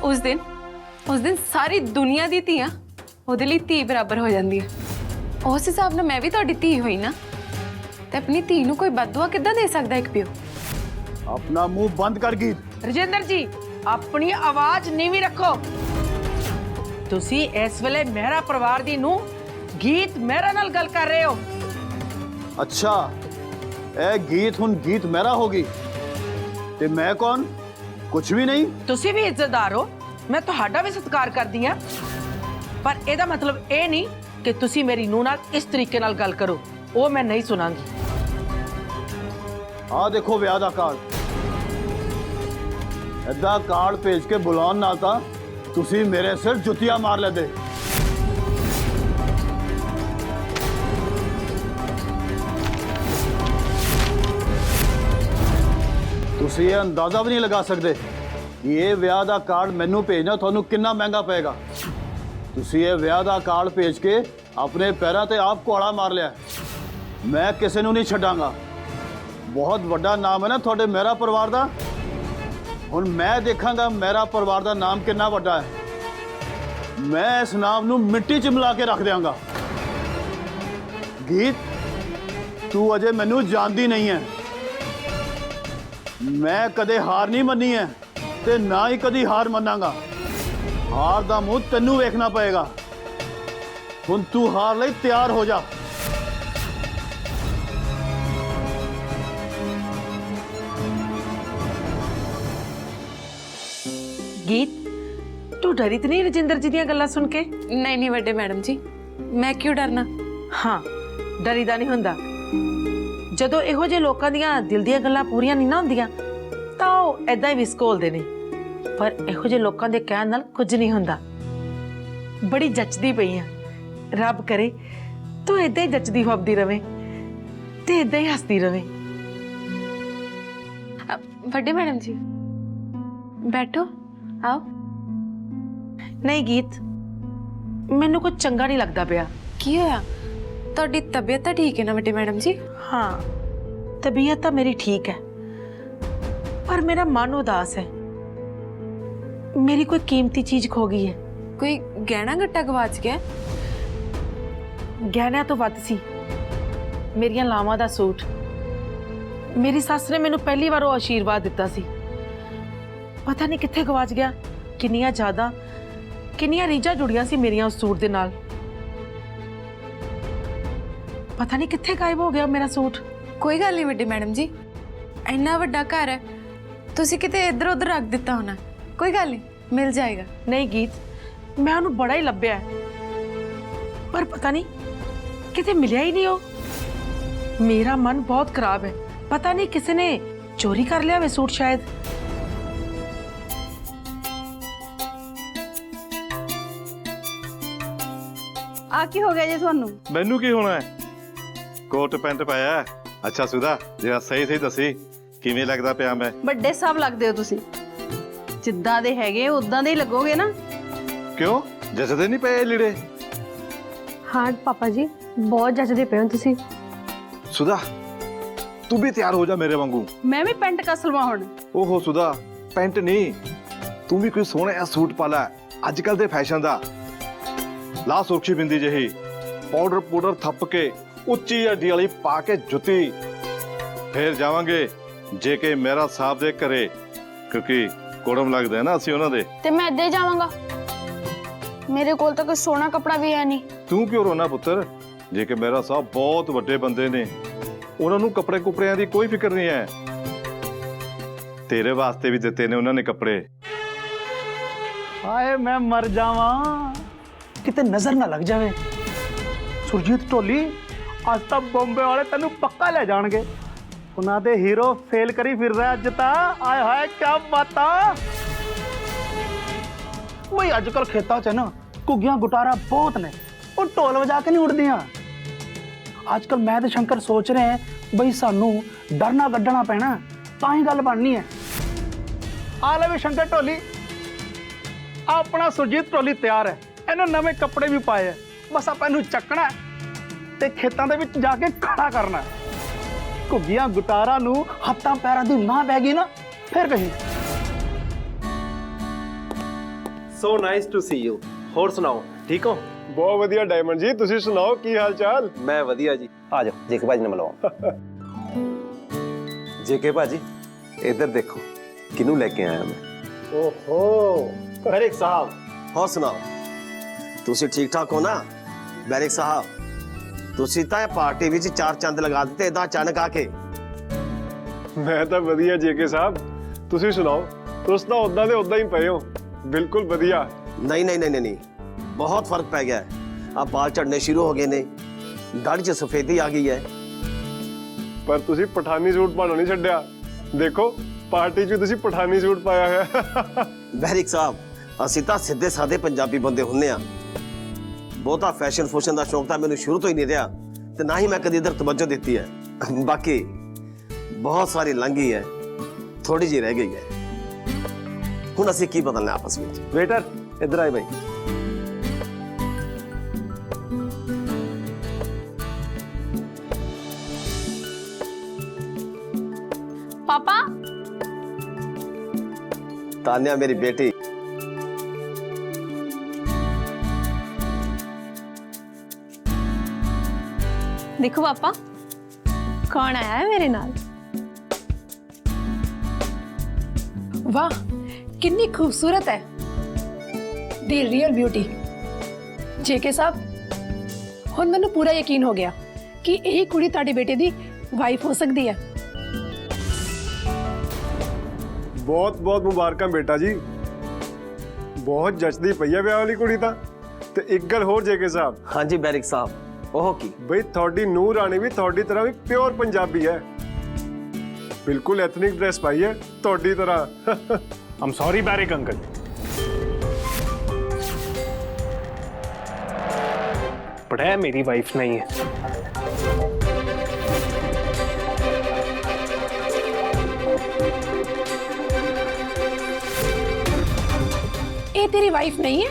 ਉਸ ਦਿਨ ਸਾਰੀ ਦੁਨੀਆ ਦੀ ਧੀਆਂ ਉਹਦੇ ਲਈ ਧੀ ਬਰਾਬਰ ਹੋ ਜਾਂਦੀਆਂ। ਉਸ ਹਿਸਾਬ ਨਾਲ ਮੈਂ ਵੀ ਤੁਹਾਡੀ ਧੀ ਹੋਈ ਨਾ, ਤੇ ਆਪਣੀ ਧੀ ਨੂੰ ਕੋਈ ਬਦਦੁਆ ਕਿੱਦਾਂ ਦੇ ਸਕਦਾ ਇੱਕ ਪਿਓ? ਆਪਣਾ ਮੂੰਹ ਬੰਦ ਕਰ ਗੀਤ। ਰਜਿੰਦਰ ਜੀ, ਆਪਣੀ ਆਵਾਜ਼ ਨੀਵੀਂ ਰੱਖੋ। ਤੁਸੀਂ ਇਸ ਵੇਲੇ ਮਹਿਰਾ ਪਰਿਵਾਰ ਦੀ ਨੂੰ ਗੀਤ ਮਹਿਰਾ ਨਾਲ ਗੱਲ ਕਰ ਰਹੇ ਹੋ। ਅੱਛਾ, ਇਹ ਗੀਤ ਹੁਣ ਗੀਤ ਮਹਿਰਾ ਹੋਗੀ ਤੇ ਮੈਂ ਕੌਣ? ਕੁਝ ਵੀ ਨਹੀਂ। ਤੁਸੀਂ ਵੀ ਇੱਜ਼ਤਦਾਰ ਹੋ, ਮੈਂ ਤੁਹਾਡਾ ਵੀ ਸਤਿਕਾਰ ਕਰਦੀ ਹਾਂ, ਪਰ ਇਹਦਾ ਮਤਲਬ ਇਹ ਨਹੀਂ ਕਿ ਤੁਸੀਂ ਮੇਰੀ ਨੂੰਹ ਨਾਲ ਇਸ ਤਰੀਕੇ ਨਾਲ ਗੱਲ ਕਰੋ। ਉਹ ਮੈਂ ਨਹੀਂ ਸੁਣਾਂਗੀ। ਆਹ ਦੇਖੋ ਵਿਆਹ ਦਾ ਕਾਰਡ। ਏਦਾਂ ਕਾਰਡ ਭੇਜ ਕੇ ਬੁਲਾਉਣ ਨਾਲ ਤਾਂ ਤੁਸੀਂ ਮੇਰੇ ਸਿਰ ਜੁੱਤੀਆਂ ਮਾਰ ਲੈਂਦੇ। ਤੁਸੀਂ ਇਹ ਅੰਦਾਜ਼ਾ ਵੀ ਨਹੀਂ ਲਗਾ ਸਕਦੇ ਕਿ ਇਹ ਵਿਆਹ ਦਾ ਕਾਰਡ ਮੈਨੂੰ ਭੇਜਣਾ ਤੁਹਾਨੂੰ ਕਿੰਨਾ ਮਹਿੰਗਾ ਪਏਗਾ। ਤੁਸੀਂ ਇਹ ਵਿਆਹ ਦਾ ਕਾਰਡ ਭੇਜ ਕੇ ਆਪਣੇ ਪੈਰਾਂ ਤੇ ਆਪ ਕੁਹਾੜਾ ਮਾਰ ਲਿਆ। ਮੈਂ ਕਿਸੇ ਨੂੰ ਨਹੀਂ ਛੱਡਾਂਗਾ। ਬਹੁਤ ਵੱਡਾ ਨਾਮ ਹੈ ਨਾ ਤੁਹਾਡੇ ਮਹਿਰਾ ਪਰਿਵਾਰ ਦਾ। ਹੁਣ ਮੈਂ ਦੇਖਾਂਗਾ ਮਹਿਰਾ ਪਰਿਵਾਰ ਦਾ ਨਾਮ ਕਿੰਨਾ ਵੱਡਾ ਹੈ। ਮੈਂ ਇਸ ਨਾਮ ਨੂੰ ਮਿੱਟੀ 'ਚ ਮਿਲਾ ਕੇ ਰੱਖ ਦਿਆਂਗਾ। ਗੀਤ, ਤੂੰ ਅਜੇ ਮੈਨੂੰ ਜਾਣਦੀ ਨਹੀਂ ਹੈ। ਮੈਂ ਕਦੇ ਹਾਰ ਨਹੀਂ ਮੰਨੀ ਹੈ ਤੇ ਨਾ ਹੀ ਕਦੀ ਹਾਰ ਮੰਨਾਂਗਾ। ਹਾਰ ਦਾ ਮੂੰਹ ਤੈਨੂੰ ਵੇਖਣਾ ਪਏਗਾ। ਹੁਣ ਤੂੰ ਹਾਰ ਲਈ ਤਿਆਰ ਹੋ ਜਾ। ਗੀਤ, ਤੂੰ ਡਰੀ ਤੇ ਨਹੀਂ ਰਜਿੰਦਰ ਜੀ ਦੀਆਂ ਗੱਲਾਂ ਸੁਣ ਕੇ? ਨਹੀਂ ਵੱਡੇ ਮੈਡਮ ਜੀ, ਮੈਂ ਕਿਉਂ ਡਰਨਾ? ਹਾਂ, ਡਰੀਦਾ ਨਹੀਂ ਹੁੰਦਾ। ਜਦੋਂ ਇਹੋ ਜਿਹੇ ਲੋਕਾਂ ਦੀਆਂ ਦਿਲ ਦੀਆਂ ਗੱਲਾਂ ਪੂਰੀਆਂ ਨਹੀਂ ਨਾ ਹੁੰਦੀਆਂ ਤਾਂ ਉਹ ਐਦਾਂ ਹੀ ਵਿਸਕੋਲਦੇ ਨੇ, ਪਰ ਇਹੋ ਜਿਹੇ ਲੋਕਾਂ ਦੇ ਕਹਿਣ ਨਾਲ ਕੁਝ ਨਹੀਂ ਹੁੰਦਾ। ਬੜੀ ਜੱਚਦੀ ਪਈ ਆ। ਰੱਬ ਕਰੇ ਤੂੰ ਐਦਾਂ ਹੀ ਜੱਚਦੀ ਫੱਬਦੀ ਰਵੇਂ ਤੇ ਐਦਾਂ ਹੀ ਹੱਸਦੀ ਰਵੇਂ। ਵੱਡੇ ਮੈਡਮ ਜੀ ਬੈਠੋ, ਆਓ। ਨਹੀਂ ਗੀਤ, ਮੈਨੂੰ ਕੁਝ ਚੰਗਾ ਨਹੀਂ ਲੱਗਦਾ ਪਿਆ। ਕੀ ਹੋਇਆ? ਤੁਹਾਡੀ ਤਬੀਅਤ ਤਾਂ ਠੀਕ ਹੈ ਨਾ ਵੱਡੇ ਮੈਡਮ ਜੀ? ਹਾਂ, ਤਬੀਅਤ ਤਾਂ ਮੇਰੀ ਠੀਕ ਹੈ, ਪਰ ਮੇਰਾ ਮਨ ਉਦਾਸ ਹੈ। ਮੇਰੀ ਕੋਈ ਕੀਮਤੀ ਚੀਜ਼ ਖੋ ਗਈ ਹੈ। ਕੋਈ ਗਹਿਣਾ ਗੱਟਾ ਗਵਾਚ ਗਿਆ? ਗਹਿਣਿਆਂ ਤੋਂ ਵੱਧ ਸੀ ਮੇਰੀਆਂ ਲਾਵਾਂ ਦਾ ਸੂਟ। ਮੇਰੀ ਸੱਸ ਨੇ ਮੈਨੂੰ ਪਹਿਲੀ ਵਾਰ ਉਹ ਆਸ਼ੀਰਵਾਦ ਦਿੱਤਾ ਸੀ। ਪਤਾ ਨਹੀਂ ਕਿੱਥੇ ਗਵਾਚ ਗਿਆ। ਕਿੰਨੀਆਂ ਰੀਝਾਂ ਜੁੜੀਆਂ ਸੀ ਮੇਰੀਆਂ ਉਸ ਸੂਟ ਦੇ ਨਾਲ। ਪਤਾ ਨਹੀਂ ਕਿੱਥੇ ਗਾਇਬ ਹੋ ਗਿਆ ਮੇਰਾ ਸੂਟ। ਕੋਈ ਗੱਲ ਨਹੀਂ ਵੱਡੇ ਮੈਡਮ ਜੀ, ਇੰਨਾ ਵੱਡਾ ਘਰ ਹੈ, ਤੁਸੀਂ ਕਿਤੇ ਇੱਧਰ ਉੱਧਰ ਰੱਖ ਦਿੱਤਾ ਹੋਣਾ। ਕੋਈ ਗੱਲ ਨਹੀਂ, ਮਿਲ ਜਾਏਗਾ। ਨਹੀਂ ਗੀਤ, ਮੈਂ ਉਹਨੂੰ ਬੜਾ ਹੀ ਲੱਭਿਆ, ਪਰ ਪਤਾ ਨਹੀਂ ਕਿਤੇ ਮਿਲਿਆ ਹੀ ਨਹੀਂ ਉਹ। ਮੇਰਾ ਮਨ ਬਹੁਤ ਖਰਾਬ ਹੈ। ਪਤਾ ਨਹੀਂ ਕਿਸੇ ਨੇ ਚੋਰੀ ਕਰ ਲਿਆ ਵੇ ਸੂਟ ਸ਼ਾਇਦ। ਆ ਕੀ ਹੋ ਗਿਆ ਜੀ ਤੁਹਾਨੂੰ? ਮੈਨੂੰ ਕੀ ਹੋਣਾ ਹੈ? ਕੋਟ ਪੈਂਟ ਪਾਇਆ ਹੈ। ਅੱਛਾ ਸੁਦਾ, ਜਿਹੜਾ ਸਹੀ ਸਹੀ ਦੱਸੀ ਕਿਵੇਂ ਲੱਗਦਾ ਪਿਆ ਮੈਂ? ਵੱਡੇ ਸਾਹਿਬ ਲੱਗਦੇ ਹੋ ਤੁਸੀਂ। ਜਿੱਦਾਂ ਦੇ ਹੈਗੇ ਉਦਾਂ ਦੇ ਹੀ ਲੱਗੋਗੇ ਨਾ। ਕਿਉਂ, ਜੱਜਦੇ ਨਹੀਂ ਪਏ ਇਹ ਲੀੜੇ? ਹਾਂ ਪਾਪਾ ਜੀ, ਬਹੁਤ ਜੱਜਦੇ ਪਏ ਹੋ ਤੁਸੀਂ। ਸੁਦਾ ਤੂੰ ਵੀ ਤਿਆਰ ਹੋ ਜਾ ਮੇਰੇ ਵਾਂਗੂ। ਮੈਂ ਵੀ ਪੈਂਟ ਕੱਸ ਲਵਾਂ ਹੁਣ। ਓਹੋ ਸੁਦਾ, ਪੈਂਟ ਨਹੀਂ, ਤੂੰ ਵੀ ਕੋਈ ਸੋਹਣਾ ਜਿਹਾ ਸੂਟ ਪਾ ਲੈ, ਅੱਜ ਕੱਲ ਦੇ ਫੈਸ਼ਨ ਦਾ। ਲਾ ਸੁਰਖੀ ਬਿੰਦੀ ਜਿਹੀ, ਪਾਊਡਰ ਪੂਡਰ ਥੱਪ ਕੇ, ਉੱਚੀ ਅੱਡੀ ਵਾਲੀ ਪਾ ਕੇ ਜੁੱਤੀ, ਫੇਰ ਜਾਵਾਂਗੇ ਜੇ ਕਿ ਮੇਰਾ ਸਾਹਿਬ ਦੇ ਘਰੇ, ਕਿਉਂਕਿ ਕੋੜਮ ਲੱਗਦਾ ਹੈ ਨਾ ਅਸੀਂ ਉਹਨਾਂ ਦੇ। ਤੇ ਮੈਂ ਇੱਦਾਂ ਹੀ ਜਾਵਾਂਗਾ, ਮੇਰੇ ਕੋਲ ਤਾਂ ਕੋਈ ਸੋਹਣਾ ਕੱਪੜਾ ਵੀ ਹੈ ਨਹੀਂ। ਤੂੰ ਕਿਉਂ ਰੋਣਾ ਪੁੱਤਰ, ਜੇ ਕਿ ਮੇਰਾ ਸਾਹਿਬ ਬਹੁਤ ਵੱਡੇ ਬੰਦੇ ਨੇ, ਉਹਨਾਂ ਨੂੰ ਕੱਪੜੇ ਕੁਪੜਿਆਂ ਦੀ ਕੋਈ ਫਿਕਰ ਨਹੀਂ ਹੈ। ਤੇਰੇ ਵਾਸਤੇ ਵੀ ਦਿੱਤੇ ਨੇ ਉਹਨਾਂ ਨੇ ਕੱਪੜੇ। ਹਾਏ ਮੈਂ ਮਰ ਜਾਵਾਂ, ਕਿਤੇ ਨਜ਼ਰ ਨਾ ਲੱਗ ਜਾਵੇ। ਸੁਰਜੀਤ ਢੋਲੀ, ਅੱਜ ਤਾਂ ਬੰਬੇ ਵਾਲੇ ਤੈਨੂੰ ਪੱਕਾ ਲੈ ਜਾਣਗੇ। ਉਹਨਾਂ ਦੇ ਹੀਰੋ ਫੇਲ ਕਰੀ ਫਿਰ ਰਿਹਾ ਅੱਜ ਤਾਂ। ਆਏ ਹਾਏ ਕੀ ਬਾਤਾਂ। ਬਈ ਅੱਜ ਕੱਲ ਖੇਤਾਂ 'ਚ ਨਾ ਘੁੱਗੀਆਂ ਗੁਟਾਰਾ ਬਹੁਤ ਨੇ, ਉਹ ਢੋਲ ਵਜਾ ਕੇ ਨਹੀਂ ਉੱਡਦੀਆਂ। ਅੱਜ ਕੱਲ ਮੈਂ ਤੇ ਸ਼ੰਕਰ ਸੋਚ ਰਹੇ ਹਾਂ ਬਈ ਸਾਨੂੰ ਡਰਨਾ ਕੱਢਣਾ ਪੈਣਾ, ਤਾਂ ਹੀ ਗੱਲ ਬਣਨੀ ਹੈ। ਆ ਲੈ ਵੀ ਸ਼ੰਕਰ ਢੋਲੀ, ਆਪਣਾ ਸੁਰਜੀਤ ਢੋਲੀ ਤਿਆਰ ਹੈ। ਇਹਨੇ ਨਵੇਂ ਕੱਪੜੇ ਵੀ ਪਾਏ ਹੈ, ਬਸ ਆਪਾਂ ਇਹਨੂੰ ਚੱਕਣਾ ਤੇ ਖੇਤਾਂ ਦੇ ਵਿੱਚ ਜਾ ਕੇ ਖੜਾ ਕਰਨਾ। ਘੁੱਗੀਆਂ ਗੁਟਾਰਾਂ ਨੂੰ ਹੱਥਾਂ ਪੈਰਾਂ ਦੀ ਨਾ ਪੈ ਗਈ ਨਾ, ਫਿਰ ਕਹੀ। So nice to see you. ਹੋਰ ਸੁਣਾਓ, ਠੀਕ ਹੋ? ਬਹੁਤ ਵਧੀਆ ਡਾਇਮੰਡ ਜੀ, ਤੁਸੀਂ ਸੁਣਾਓ ਕੀ ਹਾਲ ਚਾਲ? ਮੈਂ ਵਧੀਆ ਜੀ। ਆ ਜਾਓ ਜੇਕੇ ਭਾਜੀ ਨੂੰ ਮਿਲਾਓ। ਜੇਕੇ ਭਾਜੀ ਇੱਧਰ ਦੇਖੋ ਕਿਹਨੂੰ ਲੈ ਕੇ ਆਇਆ ਮੈਂ। ਓਹੋ ਬੈਰਿਕ ਸਾਹਿਬ, ਹੋਰ ਸੁਣਾਓ, ਤੁਸੀਂ ਠੀਕ ਠਾਕ ਹੋ ਨਾ? ਬੈਰਿਕ ਸਾਹਿਬ, ਤੁਸੀਂ ਤਾਂ ਇਹ ਪਾਰਟੀ ਵਿੱਚ ਚਾਰ ਚੰਦ ਲਗਾ ਦਿੱਤੇ ਇਦਾਂ ਅਚਾਨਕ ਆ ਕੇ। ਮੈਂ ਤਾਂ ਵਧੀਆ ਜੇਕੇ ਸਾਹਿਬ, ਤੁਸੀਂ ਸੁਣਾਓ? ਤੁਸੀਂ ਤਾਂ ਉਦਾਂ ਦੇ ਉਦਾਂ ਹੀ ਪਏ ਹੋ, ਬਿਲਕੁਲ ਵਧੀਆ। ਨਹੀਂ ਨਹੀਂ ਨਹੀਂ ਨਹੀਂ, ਬਹੁਤ ਫਰਕ ਪੈ ਗਿਆ ਹੈ। ਆ ਬਾਲ ਝੜਨੇ ਸ਼ੁਰੂ ਹੋ ਗਏ ਨੇ, ਦਾੜੀ 'ਚ ਸਫੇਦੀ ਆ ਗਈ ਹੈ। ਪਰ ਤੁਸੀਂ ਪਠਾਨੀ ਸੂਟ ਪਾਉਣਾ ਨਹੀਂ ਛੱਡਿਆ। ਦੇਖੋ ਪਾਰਟੀ 'ਚ ਤੁਸੀਂ ਪਠਾਨੀ ਸੂਟ ਪਾਇਆ ਹੋਇਆ। ਬੈਰਿਕ ਸਾਹਿਬ, ਅਸੀਂ ਤਾਂ ਸਿੱਧੇ ਸਾਦੇ ਪੰਜਾਬੀ ਬੰਦੇ ਹੁੰਨੇ ਆ। ਬਹੁਤਾ ਫੈਸ਼ਨ ਫੂਸ਼ਨ ਦਾ ਸ਼ੌਕ ਤਾਂ ਮੈਨੂੰ ਸ਼ੁਰੂ ਤੋਂ ਹੀ ਨਹੀਂ ਰਿਹਾ, ਤੇ ਨਾ ਹੀ ਮੈਂ ਕਦੀ ਇਧਰ ਤਵੱਜੋ ਦਿੱਤੀ ਹੈ। ਬਾਕੀ ਬਹੁਤ ਸਾਰੀ ਲੰਘੀ ਹੈ, ਥੋੜੀ ਜਿਹੀ ਰਹਿ ਗਈ ਹੈ। ਹੁਣ ਅਸੀਂ ਕੀ ਬਦਲਣਾ ਆਪਸ ਵਿੱਚ? ਵੇਟਰ ਇੱਧਰ ਆਏ ਭਾਈ। ਪਾਪਾ, तान्या मेरी बेटी, देखो पापा कौन आया है मेरे नाल। वाह कितनी खूबसूरत है, दी रियल ब्यूटी। जेके साहब हुण मैनूं पूरा यकीन हो गया कि यही कुड़ी तुहाडे बेटे दी वाइफ हो सकती है। ਬਹੁਤ ਬਹੁਤ ਮੁਬਾਰਕਾਂ ਬੇਟਾ ਜੀ, ਬਹੁਤ ਜੱਚਦੀ ਪਈ ਹੈ ਵਿਆਹ ਵਾਲੀ ਕੁੜੀ ਤਾਂ। ਤੇ ਇੱਕ ਗੱਲ ਹੋਰ ਜੇਕੇ ਸਾਹਿਬ। ਹਾਂਜੀ ਬੈਰਿਕ ਸਾਹਿਬ, ਉਹ ਕੀ? ਬਈ ਤੁਹਾਡੀ ਨੂੰਹ ਰਾਣੀ ਵੀ ਤੁਹਾਡੀ ਤਰ੍ਹਾਂ ਵੀ ਪਿਓਰ ਪੰਜਾਬੀ ਹੈ, ਬਿਲਕੁਲ ਐਥਨਿਕ ਡਰੈਸ ਪਾਈ ਹੈ ਤੁਹਾਡੀ ਤਰ੍ਹਾਂ। I'm sorry बैरिक अंकल, पर है मेरी वाइफ नहीं है। ये तेरी वाइफ नहीं है,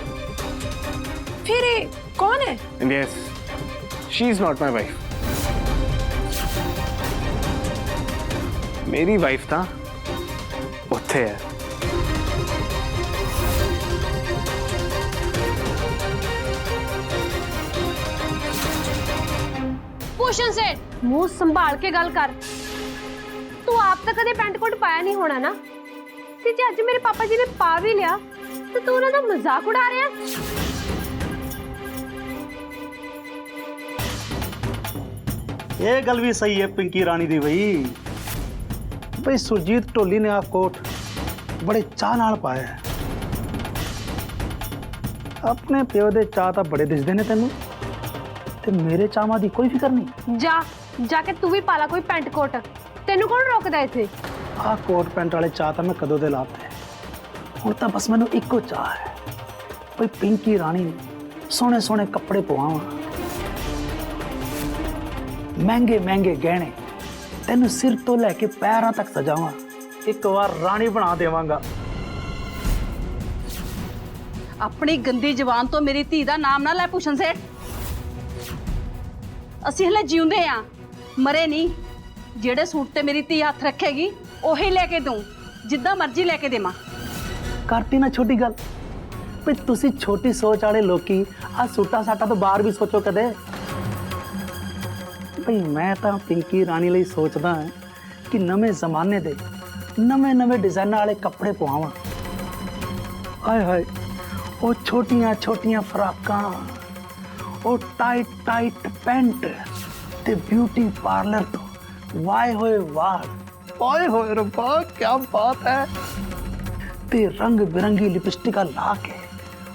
फिर ये कौन है? And yes, she is not my wife. मेरी वाइफ ਤਾਂ ਉੱਥੇ ਹੈ। ਭੂਸ਼ਣ ਸੇਠ, ਮੂੰਹ ਸੰਭਾਲ ਕੇ ਗੱਲ ਕਰ। ਤੂੰ ਆਪ ਤਾਂ ਕਦੇ ਪੈਂਟ ਕੋਟ ਪਾਇਆ ਨਹੀਂ ਹੋਣਾ ਨਾ, ਤੇ ਜੇ ਅੱਜ ਮੇਰੇ ਪਾਪਾ ਜੀ ਨੇ ਪਾ ਵੀ ਲਿਆ ਤੇ ਤੂੰ ਉਹਨਾਂ ਦਾ ਮਜ਼ਾਕ ਉਡਾ ਰਿਹਾ। ਇਹ ਗੱਲ ਵੀ ਸਹੀ ਹੈ ਪਿੰਕੀ ਰਾਣੀ ਦੀ ਬਈ। ਬਈ ਸੁਰਜੀਤ ਢੋਲੀ ਨੇ ਆ ਕੋਟ ਬੜੇ ਚਾਹ ਨਾਲ ਪਾਇਆ ਹੈ। ਆਪਣੇ ਪਿਓ ਦੇ ਚਾਹ ਤਾਂ ਬੜੇ ਦਿਸਦੇ ਨੇ ਤੈਨੂੰ, ਤੇ ਮੇਰੇ ਚਾਹਾਂ ਦੀ ਕੋਈ ਫਿਕਰ ਨਹੀਂ। ਜਾ ਕੇ ਤੂੰ ਵੀ ਪਾ ਲਾ ਕੋਈ ਪੈਂਟ ਕੋਟ, ਤੈਨੂੰ ਕੌਣ ਰੋਕਦਾ ਇੱਥੇ? ਆ ਕੋਟ ਪੈਂਟ ਵਾਲੇ ਚਾਹ ਤਾਂ ਮੈਂ ਕਦੋਂ ਦੇ ਲਾਤੇ। ਹੁਣ ਤਾਂ ਬਸ ਮੈਨੂੰ ਇੱਕੋ ਚਾਹ ਹੈ, ਬਈ ਪਿੰਕੀ ਰਾਣੀ सोने सोने कपड़े पवावां, महंगे महंगे गहने तेन सिर तो लैके पैरों तक सजावां, एक बार रानी बना देवांगा। अपनी गंदी जबान तो मेरी धी दा नाम ना लै भूषण सेठ। ਅਸੀਂ ਹਲੇ ਜਿਉਂਦੇ ਆ, ਮਰੇ ਨਹੀਂ। ਜਿਹੜੇ ਸੂਟ ਤੇ ਮੇਰੀ ਧੀ ਹੱਥ ਰੱਖੇਗੀ ਉਹੀ ਲੈ ਕੇ ਦੂੰ, ਜਿੱਦਾਂ ਮਰਜ਼ੀ ਲੈ ਕੇ ਦੇਵਾਂ। करती ना छोटी गल भी तुसी छोटी सोच वाले लोकी आ सूटा साटा तो बाहर भी सोचो कदे। भाई मैं तो पिंकी रानी ਲਈ सोचदा है कि नवे जमाने दे नवे नवे डिजाइन वाले कपड़े पवावां। हाय हाय वो छोटियां छोटियां फ्राकां, वो टाइट टाइट पेंट ते ब्यूटी पार्लर तो वाए होए वाल, ओए होए रब्बा क्या बात है। ते रंग बिरंगी लिपस्टिक ला के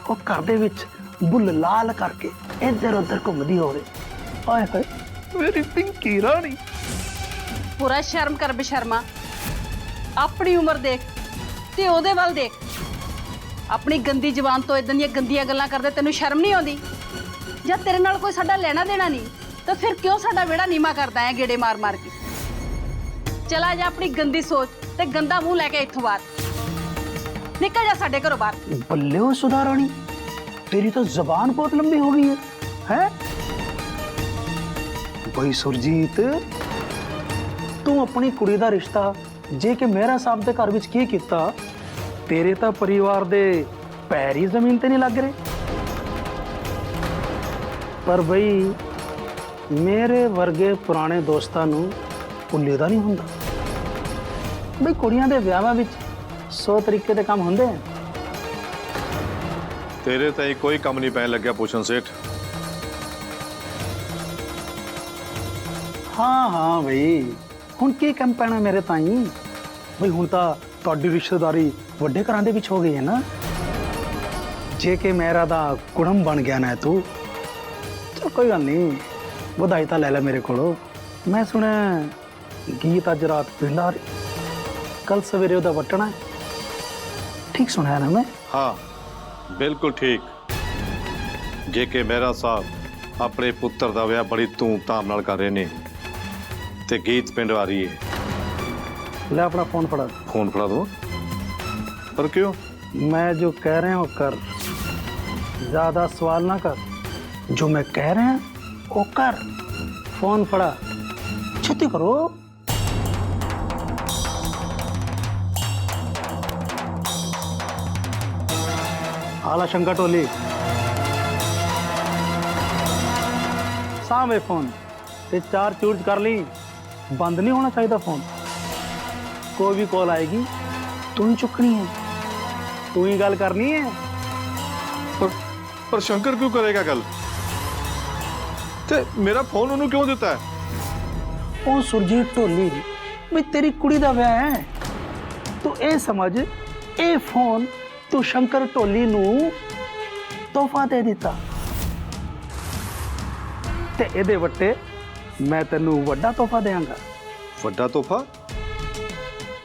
वो घर दे विच बुल लाल करके इधर उधर घूमदी होवे। हाय हाय मेरी पिंकी रानी। पूरा शर्म कर बेशर्मा, अपनी उम्र देख ते ओदे वाल देख। अपनी गंदी जबान तो इदां दी गंदियां गल्लां करदे तेनू शर्म नहीं आउंदी? जब तेरे नाल कोई साडा लेना देना नहीं तो फिर क्यों साडा वेड़ा नीमा करदा है गेड़े मार मार के? चला जा अपनी गंदी सोच ते गंदा मुंह लेके इत्थों बाहर निकल जा साडे घरों बाहर। बल्ले हो सुधा रानी, तेरी तो जबान बहुत लंबी हो गई है? भाई सुरजीत तू अपनी कुड़ी दा रिश्ता जे के मेरा साहब दे घर विच की कीता, तेरे तो परिवार दे पैर ही जमीन ते नहीं लग रहे। पर भाई मेरे वर्गे पुराने दोस्तां नू भुल्लीदा नहीं हुंदा। भाई कुड़ियां दे विआहां विच 100 तरीके दे काम हुंदे हैं। तेरे ताई कोई काम नहीं पैन लग्या भूषण सेठ। हाँ हाँ भाई हुण की काम पैना मेरे ताई? भाई हुण तां तुहाडी रिश्तेदारी वड्डे घरां दे विच हो गई है ना। जे के मेरा दा कुड़म बन गया ना तू, चल कोई गल नहीं, बधाई तां ले ले मेरे कोलों। मैं सुनिया गीत अज रात पिंड आ रही, कल सवेरे ओदा वटना है, ठीक सुनाया ना मैं? हाँ बिल्कुल ठीक। जे के मेहरा साहब अपने पुत्र का विआह बड़ी धूमधाम नाल कर रहे ने ते गीत पिंड आ रही है। ले अपना फोन फड़ा। फोन फड़ा दो। पर क्यों? मैं जो कह रहे हैं वो कर, ज्यादा सवाल ना कर। जो मैं कह रहे हैं वो कर। फोन फड़ा, छुट्टी करो। आला शंकर टोली सामने फोन ते 4 चूर्ज कर ली, बंद नहीं होना चाहिए फोन। कोई भी कॉल आएगी तू ही चुकनी है, तू ही गल करनी है। पर शंकर क्यों करेगा गल? ते मेरा फोन उन्होंने क्यों देता है? ओ सुरजीत ढोली भी तेरी कुड़ी दा विआह है, तू ए समझ ए फोन तू शंकर ढोली नू तोहफा दे दिता ते एदे वट्टे मैं तेनू वड्डा तोहफा देंगा। वड्डा तोहफा?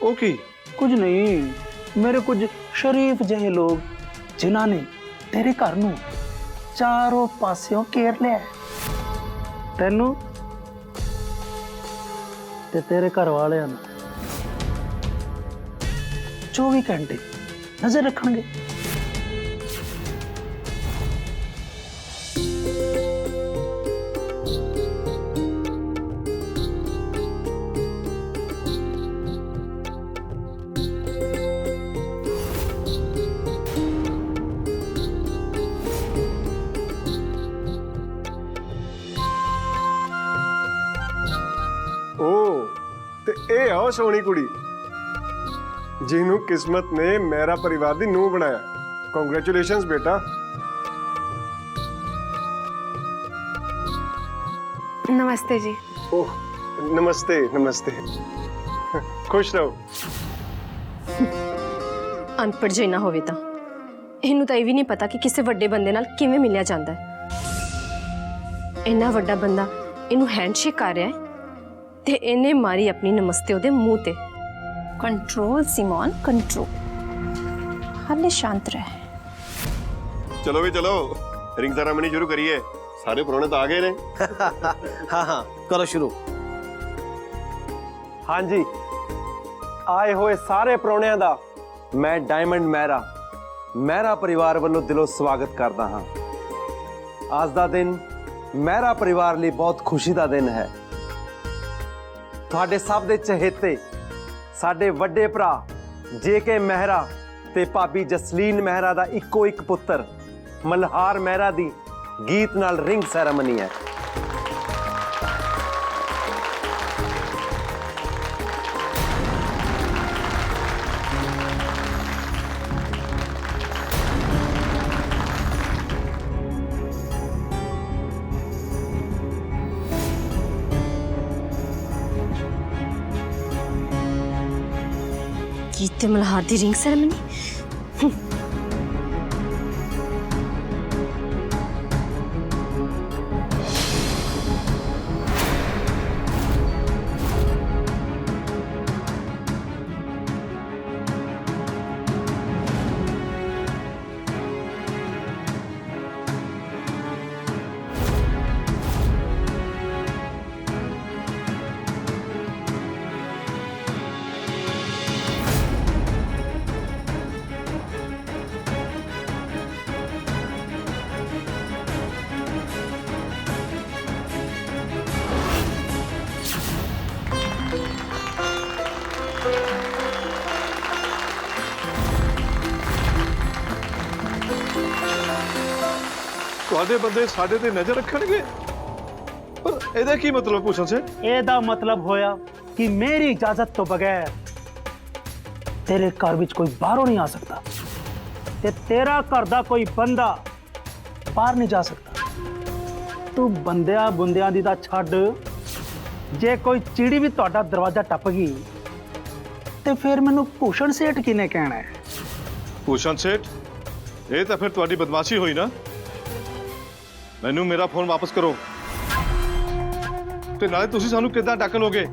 ओ की? कुछ नहीं, मेरे कुछ शरीफ जहे लोग जिन्हां ने तेरे घर नू चारों पासियों घेर लिया है। तेनू ते तेरे घर वाले 24 घंटे नजर रखणगे। ਇਹ ਆ ਸੋਹਣੀ ਕੁੜੀ ਜਿਹਨੂੰ ਕਿਸਮਤ ਨੇ ਮੇਰਾ ਪਰਿਵਾਰ ਦੀ ਨੂੰਹ ਬਣਾਇਆ। ਕੰਗ੍ਰੈਚੁਲੇਸ਼ਨਸ ਬੇਟਾ। नमस्ते जी। ओह नमस्ते नमस्ते, खुश रहो। ਅਨਪੜ੍ਹ ਜੇ ਨਾ ਹੋਵੇ ਤਾਂ ਇਹਨੂੰ ਤਾਂ ਇਹ ਵੀ ਨਹੀਂ ਪਤਾ ਕਿ ਕਿਸੇ ਵੱਡੇ ਬੰਦੇ ਨਾਲ ਕਿਵੇਂ ਮਿਲਿਆ ਜਾਂਦਾ ਹੈ। ਇੰਨਾ ਵੱਡਾ ਬੰਦਾ ਇਹਨੂੰ ਹੈਂਡਸ਼ੇਕ ਕਰ ਰਿਹਾ ਹੈ ਤੇ ਇਹਨੇ ਮਾਰੀ ਆਪਣੀ ਨਮਸਤੇ ਉਹਦੇ ਮੂੰਹ ਤੇ। ਕੰਟਰੋਲ ਸਿਮੋਨ ਕੰਟਰੋਲ, ਹਾਲੇ ਸ਼ਾਂਤ ਰਹਿ। चलो भी चलो, रिंग सेरेमनी शुरू करिए। सारे पुराने तो आ गए ने। हाँ हाँ करो शुरू। हाँ जी, आए हुए सारे ਪ੍ਰਾਹੁਣਿਆਂ ਦਾ मैं डायमंड ਮਹਿਰਾ परिवार ਵੱਲੋਂ ਦਿਲੋਂ ਸਵਾਗਤ ਕਰਦਾ ਹਾਂ। ਅੱਜ ਦਾ ਦਿਨ ਮਹਿਰਾ परिवार ਲਈ ਬਹੁਤ ਖੁਸ਼ੀ ਦਾ ਦਿਨ ਹੈ। ਤੁਹਾਡੇ ਸਭ ਦੇ ਚਹੇਤੇ ਸਾਡੇ ਵੱਡੇ ਭਰਾ JK ਮਹਿਰਾ ਤੇ ਭਾਬੀ ਜਸਲੀਨ ਮਹਿਰਾ ਦਾ ਇੱਕੋ ਇੱਕ ਪੁੱਤਰ ਮਲਹਾਰ ਮਹਿਰਾ ਦੀ ਗੀਤ ਨਾਲ ਰਿੰਗ ਸੈਰੇਮਨੀ ਹੈ। गीत ते मल्हार दी रिंग सेरेमनी। ਤੁਹਾਡੇ ਬੰਦੇ ਸਾਡੇ ਤੇ ਨਜ਼ਰ ਰੱਖਣਗੇ, ਪਰ ਇਹਦਾ ਕੀ ਮਤਲਬ ਭੂਸ਼ਣ ਸਿੰਘ? ਇਹਦਾ ਮਤਲਬ ਹੋਇਆ ਕਿ ਮੇਰੀ ਇਜਾਜ਼ਤ ਤੋਂ ਬਗੈਰ ਤੇਰੇ ਘਰ ਵਿੱਚ ਕੋਈ ਬਾਹਰੋਂ ਨਹੀਂ ਆ ਸਕਦਾ ਤੇ ਤੇਰਾ ਘਰ ਦਾ ਕੋਈ ਬੰਦਾ ਬਾਹਰ ਨਹੀਂ ਜਾ ਸਕਦਾ। ਤੂੰ ਬੰਦਿਆਂ ਬੁੰਦਿਆਂ ਦੀ ਤਾਂ ਛੱਡ, ਜੇ ਕੋਈ ਚਿੜੀ ਵੀ ਤੁਹਾਡਾ ਦਰਵਾਜ਼ਾ ਟੱਪ ਗਈ ਤੇ ਫਿਰ ਮੈਨੂੰ ਭੂਸ਼ਣ ਸੇਠ ਕਿਨੇ ਕਹਿਣਾ ਹੈ? ਭੂਸ਼ਣ ਸੇਠ, ਇਹ ਤਾਂ ਫਿਰ ਤੁਹਾਡੀ ਬਦਮਾਸ਼ੀ ਹੋਈ ਨਾ। ਮੈਨੂੰ ਮੇਰਾ ਫੋਨ ਵਾਪਸ ਕਰੋ ਤੇ ਨਾਲੇ ਤੁਸੀਂ ਸਾਨੂੰ ਕਿੱਦਾਂ ਡੱਕ ਲੋਗੇ?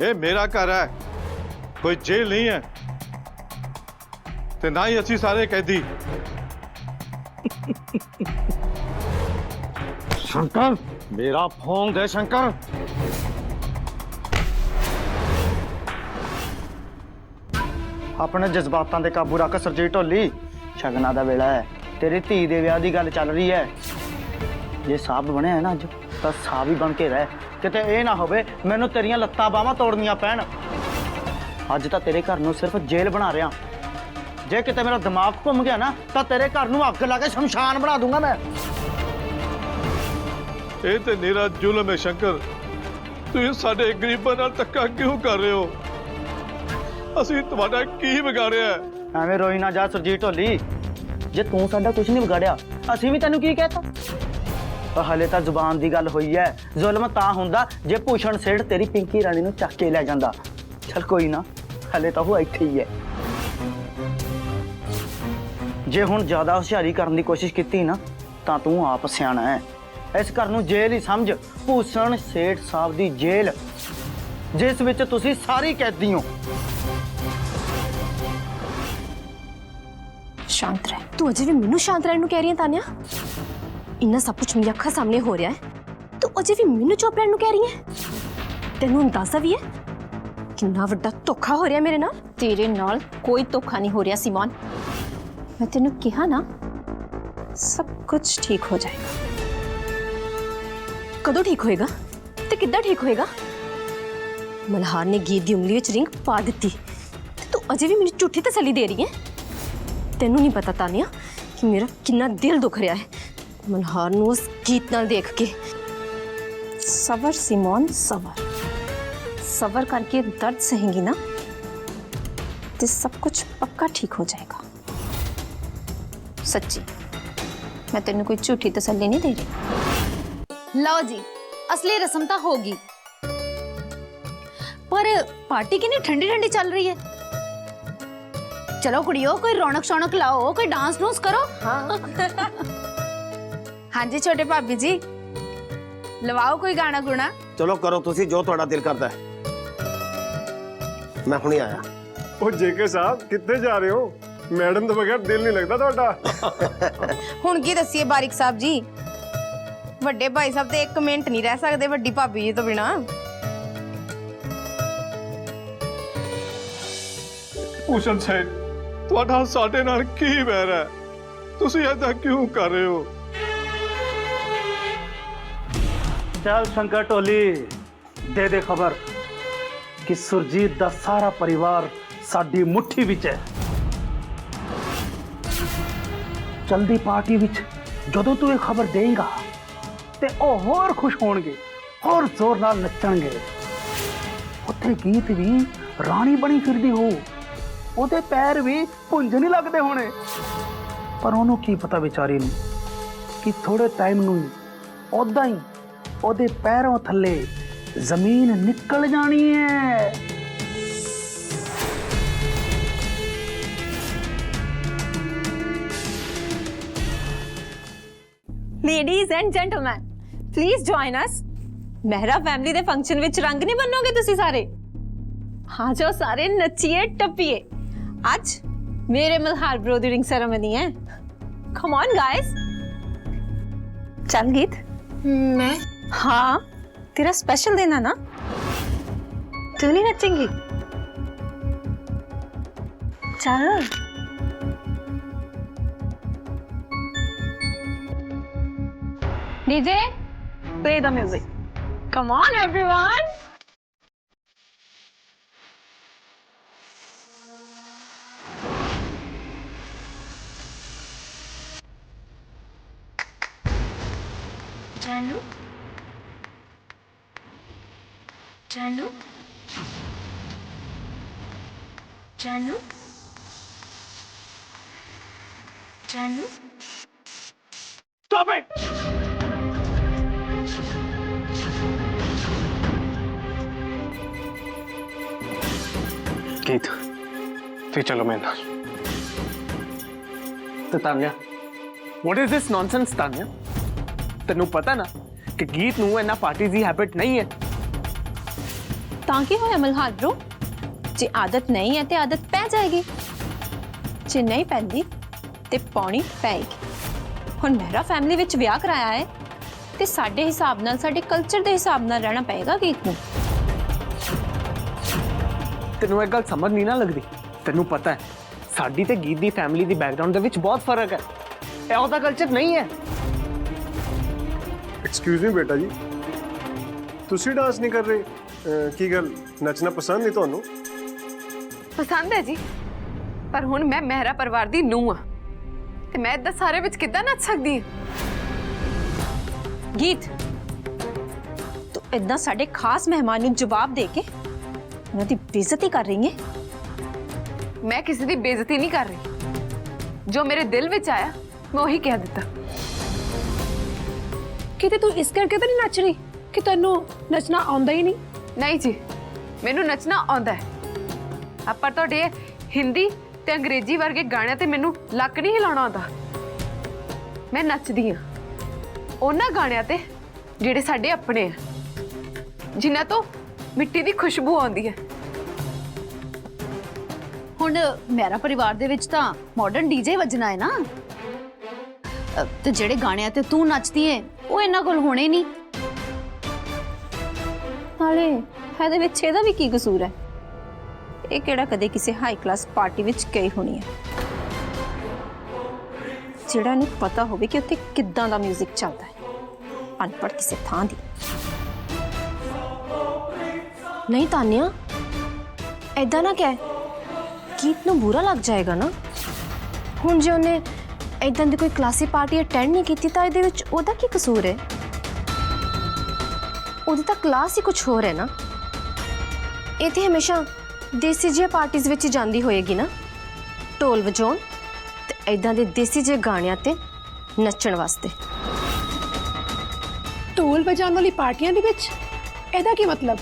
ਇਹ ਮੇਰਾ ਘਰ ਹੈ, ਕੋਈ ਜੇਲ੍ਹ ਨਹੀਂ ਹੈ ਤੇ ਨਾ ਹੀ ਅਸੀਂ ਸਾਰੇ ਕੈਦੀ। शंकर मेरा फोन दे शंकर। ਆਪਣੇ ਜਜ਼ਬਾਤਾਂ ਤੇ ਕਾਬੂ ਰੱਖ ਸਰਜੀਤ ਢੋਲੀ। ਸ਼ਗਨਾਂ ਦਾ ਵੇਲਾ ਹੈ, ਤੇਰੀ ਧੀ ਦੇ ਵਿਆਹ ਦੀ ਗੱਲ ਚੱਲ ਰਹੀ ਹੈ। ਜੇ ਸਾਹਬ ਬਣਿਆ ਹੈ ਨਾ ਅੱਜ, ਤਾਂ ਸਾਹਬ ਹੀ ਬਣ ਕੇ ਰਹਿ। ਕਿਤੇ ਇਹ ਨਾ ਹੋਵੇ ਮੈਨੂੰ ਤੇਰੀਆਂ ਲੱਤਾਂ ਬਾਹਾਂ ਤੋੜਨੀਆਂ ਪੈਣ। ਅੱਜ ਤਾਂ ਤੇਰੇ ਘਰ ਨੂੰ ਸਿਰਫ ਜੇਲ੍ਹ ਬਣਾ ਰਿਹਾ। ਜੇ ਕਿਤੇ ਮੇਰਾ ਦਿਮਾਗ ਘੁੰਮ ਗਿਆ ਨਾ, ਤਾਂ ਤੇਰੇ ਘਰ ਨੂੰ ਅੱਗ ਲਾ ਕੇ ਸ਼ਮਸ਼ਾਨ ਬਣਾ ਦੂੰਗਾ ਮੈਂ। ਇਹ ਤੇ ਮੇਰਾ ਜ਼ੁਲਮ ਹੈ ਸ਼ੰਕਰ। ਤੁਸੀਂ ਸਾਡੇ ਗਰੀਬਾਂ ਨਾਲ ਧੱਕਾ ਕਿਉਂ ਕਰ ਰਹੇ ਹੋ? ਅਸੀਂ ਤੁਹਾਡਾ ਕੀ ਵਿਗਾੜਿਆ? ਐਵੇਂ ਰੋਈ ਨਾ ਜਾ ਸਰਜੀਤ ਢੋਲੀ। ਜੇ ਤੂੰ ਸਾਡਾ ਕੁਝ ਨਹੀਂ ਵਿਗਾੜਿਆ, ਅਸੀਂ ਵੀ ਤੈਨੂੰ ਕੀ ਕਹਿਤਾ? ਪਰ ਹਲੇ ਤਾਂ ਜ਼ੁਬਾਨ ਦੀ ਗੱਲ ਹੋਈ ਹੈ। ਜ਼ੁਲਮ ਤਾਂ ਹੁੰਦਾ ਜੇ ਭੂਸ਼ਣ ਸੇਠ ਤੇਰੀ ਪਿੰਕੀ ਰਾਣੀ ਨੂੰ ਚੱਕ ਕੇ ਲੈ ਜਾਂਦਾ। ਚਲ ਕੋਈ ਨਾ, ਹਲੇ ਤਾਂ ਉਹ ਇੱਥੇ ਹੀ ਹੈ। ਜੇ ਹੁਣ ਜ਼ਿਆਦਾ ਹੁਸ਼ਿਆਰੀ ਕਰਨ ਦੀ ਕੋਸ਼ਿਸ਼ ਕੀਤੀ ਨਾ, ਤਾਂ ਤੂੰ ਆਪ ਸਿਆਣਾ ਹੈ। ਇਸ ਘਰ ਨੂੰ ਜੇਲ੍ਹ ਹੀ ਸਮਝ, ਭੂਸ਼ਣ ਸੇਠ ਸਾਹਿਬ ਦੀ ਜੇਲ੍ਹ, ਜਿਸ ਵਿੱਚ ਤੁਸੀਂ ਸਾਰੇ ਕੈਦੀ ਹੋ। शांत रह। तू अजे भी मैनू शांत रहने कह रही है तानिया? इन्ना सब कुछ मेरी अखा सामने हो रहा है, तू अजे भी मैनू चुप रहने कह रही है? तेनू अंदाजा भी है कितना वड्डा धोखा हो रहा है मेरे नाल? तेरे नाल कोई धोखा नहीं हो रहा सिमोन। मैं तेनू कहा ना, सब कुछ ठीक हो जाएगा। कदों ठीक होएगा ते किद्दां ठीक होएगा? मल्हार ने गीत दी उंगली विच रिंग पा दित्ती ते तू अजे भी मेरी झूठी तसल्ली दे रही है। तेनू नहीं पता तानिया कि मेरा कितना दिल दुख रहा है मल्हार नूं उस गीत नाल देख के। सबर सिमोन, सबर सबर करके दर्द सहेंगी ना, तो सब कुछ पक्का ठीक हो जाएगा। सच्ची, मैं तेनू कोई झूठी तसल्ली नहीं दे रही। लो जी, असली रस्म तो होगी, पर पार्टी कितनी ठंडी ठंडी चल रही है। चलो कुड़ियों, कोई रौनक शौनक लाओ, कोई डांस डूंस करो। हाँ हाँ जी छोटे भाभी जी, लवाओ कोई गाना गुना। चलो करो तुसी जो थोड़ा दिल करता है। मैं हुणे आया। ओ जेके साहब, कितने जा रहे हो? ਮੈਡਮ ਤੋਂ ਬਗੈਰ ਦਿਲ ਨਹੀਂ ਲੱਗਦਾ ਤੁਹਾਡਾ। ਹੁਣ ਕੀ ਦੱਸੀਏ ਬਾਰਿਕ ਸਾਹਿਬ ਜੀ, ਵੱਡੇ ਭਾਈ ਸਾਹਿਬ ਤੇ 1 ਮਿੰਟ ਨਹੀਂ ਰਹਿ ਸਕਦੇ ਵੱਡੀ ਭਾਬੀ ਜੀ ਤੋਂ ਬਿਨਾ। ਭੂਸ਼ਣ ਸਿੰਘ, ਤੁਹਾਡਾ ਸਾਡੇ ਨਾਲ ਕੀ ਵੈਰ ਹੈ? ਤੁਸੀਂ ਏਦਾਂ ਕਿਉਂ ਕਰ ਰਹੇ ਹੋ? चल शंकर टोली, दे दे खबर कि सुरजीत दा सारा परिवार साडी मुट्ठी विच है। चलदी पार्टी विच जदों तू ये खबर देगा ते ओ होर खुश होणगे, होर जोर नाल नचणगे। उत्थे गीत भी रानी बनी फिरदी हो, ओदे पैर भी पुंज नहीं लगदे होने। पर ओनू की पता बेचारी नू कि थोड़े टाइम नू ओदां ही ओदे पैरों थल्ले जमीन निकल जानी है। Ladies and gentleman, please join us. Mehra family ਦੇ ਫੰਕਸ਼ਨ ਵਿੱਚ ਰੰਗ ਨਹੀਂ ਬੰਨੋਗੇ ਤੁਸੀਂ ਸਾਰੇ? ਹਾਂ ਜੋ ਸਾਰੇ ਨੱਚੀਏ ਟੱਪੀਏ। ਅੱਜ ਮੇਰੇ ਮਲਹਾਰ ਬ੍ਰੋ ਦੀ ਰਿੰਗ ਸੈਰੇਮਨੀ ਹੈ। Come on guys. ਚੱਲ ਗੀਤ। ਮੈਂ हाँ तेरा स्पेशल दिन है ना, तू नहीं नचेंगी? चल DJ play the music. Come on everyone. जानू जानू जानू जानू स्टॉप इट। गीत फिर चलो मेरे नाल। तो Tanya, what is this nonsense? Tanya, तेनू पता ना कि गीत नू इन्ना पार्टी दी हैबिट नहीं है। ਤਾਂ ਕੀ ਹੋਇਆ ਮਲਹਾਰ ਬ్రో? ਜੇ ਆਦਤ ਨਹੀਂ ਹੈ ਤੇ ਆਦਤ ਪੈ ਜਾਏਗੀ, ਜੇ ਨਹੀਂ ਪੈਂਦੀ ਤੇ ਪਾਉਣੀ ਪਏਗੀ। ਹੁਣ ਮਹਿਰਾ ਫੈਮਿਲੀ ਵਿੱਚ ਵਿਆਹ ਕਰਾਇਆ ਹੈ ਤੇ ਸਾਡੇ ਹਿਸਾਬ ਨਾਲ, ਸਾਡੇ ਕਲਚਰ ਦੇ ਹਿਸਾਬ ਨਾਲ ਰਹਿਣਾ ਪਏਗਾ ਗੀਤ ਨੂੰ। ਤੈਨੂੰ ਇਹ ਗੱਲ ਸਮਝ ਨਹੀਂ ਨਾ ਲੱਗਦੀ? ਤੈਨੂੰ ਪਤਾ ਹੈ ਸਾਡੀ ਤੇ ਗੀਤ ਦੀ ਫੈਮਿਲੀ ਦੀ ਬੈਕਗ੍ਰਾਉਂਡ ਦੇ ਵਿੱਚ ਬਹੁਤ ਫਰਕ ਹੈ। ਇਹ ਉਹਦਾ ਕਲਚਰ ਨਹੀਂ ਹੈ। ਐਕਸਕਿਊਜ਼ ਮੀ ਬੇਟਾ ਜੀ, ਤੁਸੀਂ ਡਾਂਸ ਨਹੀਂ ਕਰ ਰਹੇ? ਕੀ ਗੱਲ, ਨੱਚਣਾ ਪਸੰਦ ਨਹੀਂ ਤੁਹਾਨੂੰ? ਪਸੰਦ ਹੈ ਜੀ, ਪਰ ਹੁਣ ਮੈਂ ਮਹਿਰਾ ਪਰਿਵਾਰ ਦੀ ਨੂੰਹ ਆ ਤੇ ਮੈਂ ਇਦਾਂ ਸਾਰੇ ਵਿੱਚ ਕਿੱਦਾਂ ਨੱਚ ਸਕਦੀ ਹਾਂ? ਗੀਤ, ਤੂੰ ਇਦਾਂ ਸਾਡੇ ਖਾਸ ਮਹਿਮਾਨ ਨੂੰ ਜਵਾਬ ਦੇ ਕੇ ਉਹਨਾਂ ਦੀ ਬੇਇੱਜ਼ਤੀ ਕਰ ਰਹੀ ਹੈ। ਮੈਂ ਕਿਸੇ ਦੀ ਬੇਇੱਜ਼ਤੀ ਨਹੀਂ ਕਰ ਰਹੀ। ਜੋ ਮੇਰੇ ਦਿਲ ਵਿੱਚ ਆਇਆ ਮੈਂ ਉਹੀ ਕਹਿ ਦਿੱਤਾ। ਕਿਤੇ ਤੂੰ ਇਸ ਕਰਕੇ ਤਾਂ ਨਹੀਂ ਨੱਚ ਰਹੀ ਕਿ ਤੈਨੂੰ ਨੱਚਣਾ ਆਉਂਦਾ ਹੀ ਨਹੀਂ? ਨਹੀਂ ਜੀ, ਮੈਨੂੰ ਨੱਚਣਾ ਆਉਂਦਾ ਹੈ। ਪਰ ਤੁਹਾਡੇ ਹਿੰਦੀ ਤੇ ਅੰਗਰੇਜ਼ੀ ਵਰਗੇ ਗਾਣਿਆਂ ਤੇ ਮੈਨੂੰ ਲੱਕ ਨਹੀਂ ਹਿਲਾਉਣਾ ਆਉਂਦਾ। ਮੈਂ ਨੱਚਦੀ ਹਾਂ ਉਹਨਾਂ ਗਾਣਿਆਂ ਤੇ ਜਿਹੜੇ ਸਾਡੇ ਆਪਣੇ ਆ, ਜਿਨ੍ਹਾਂ ਤੋਂ ਮਿੱਟੀ ਦੀ ਖੁਸ਼ਬੂ ਆਉਂਦੀ ਹੈ। ਹੁਣ ਮੇਰਾ ਪਰਿਵਾਰ ਦੇ ਵਿੱਚ ਤਾਂ ਮਾਡਰਨ ਡੀਜੇ ਵੱਜਣਾ ਹੈ ਨਾ, ਤੇ ਜਿਹੜੇ ਗਾਣਿਆਂ ਤੇ ਤੂੰ ਨੱਚਦੀ ਹੈ ਉਹ ਇਹਨਾਂ ਕੋਲ ਹੋਣੇ ਨਹੀਂ। ਨਾਲੇ ਇਹਦੇ ਵਿੱਚ ਇਹਦਾ ਵੀ ਕੀ ਕਸੂਰ ਹੈ? ਇਹ ਕਿਹੜਾ ਕਦੇ ਕਿਸੇ ਹਾਈ ਕਲਾਸ ਪਾਰਟੀ ਵਿੱਚ ਗਈ ਹੋਣੀ ਹੈ ਜਿਹੜਾ ਨੂੰ ਪਤਾ ਹੋਵੇ ਕਿ ਉੱਥੇ ਕਿੱਦਾਂ ਦਾ 뮤직 ਚੱਲਦਾ ਹੈ? ਅਨਪੜ੍ਹ ਕਿਸੇ ਥਾਂ ਦੀ। ਨਹੀਂ ਤਾਨਿਆ, ਐਦਾਂ ਨਾ ਕਹਿ, ਗੀਤ ਨੂੰ ਬੁਰਾ ਲੱਗ ਜਾਏਗਾ ਨਾ। ਹੁਣ ਜੇ ਉਹਨੇ ਐਦਾਂ ਦੀ ਕੋਈ ਕਲਾਸੀ ਪਾਰਟੀ ਅਟੈਂਡ ਨਹੀਂ ਕੀਤੀ ਤਾਂ ਇਹਦੇ ਵਿੱਚ ਉਹਦਾ ਕੀ ਕਸੂਰ ਹੈ? ਉਹਦੀ ਤਾਂ ਕਲਾਸ ਹੀ ਕੁਝ ਹੋਰ ਹੈ ਨਾ। ਇਹ ਤੇ ਹਮੇਸ਼ਾ ਦੇਸੀ ਜਿਹੇ ਪਾਰਟੀਆਂ ਵਿੱਚ ਜਾਂਦੀ ਹੋਏਗੀ ਨਾ, ਢੋਲ ਵਜਾਉਣ ਤੇ ਐਦਾਂ ਦੇ ਦੇਸੀ ਜਿਹੇ ਗਾਣਿਆਂ ਤੇ ਨੱਚਣ ਵਾਸਤੇ। ਢੋਲ ਵਜਾਉਣ ਵਾਲੀ ਪਾਰਟੀਆਂ ਦੇ ਵਿੱਚ ਇਹਦਾ ਕੀ ਮਤਲਬ?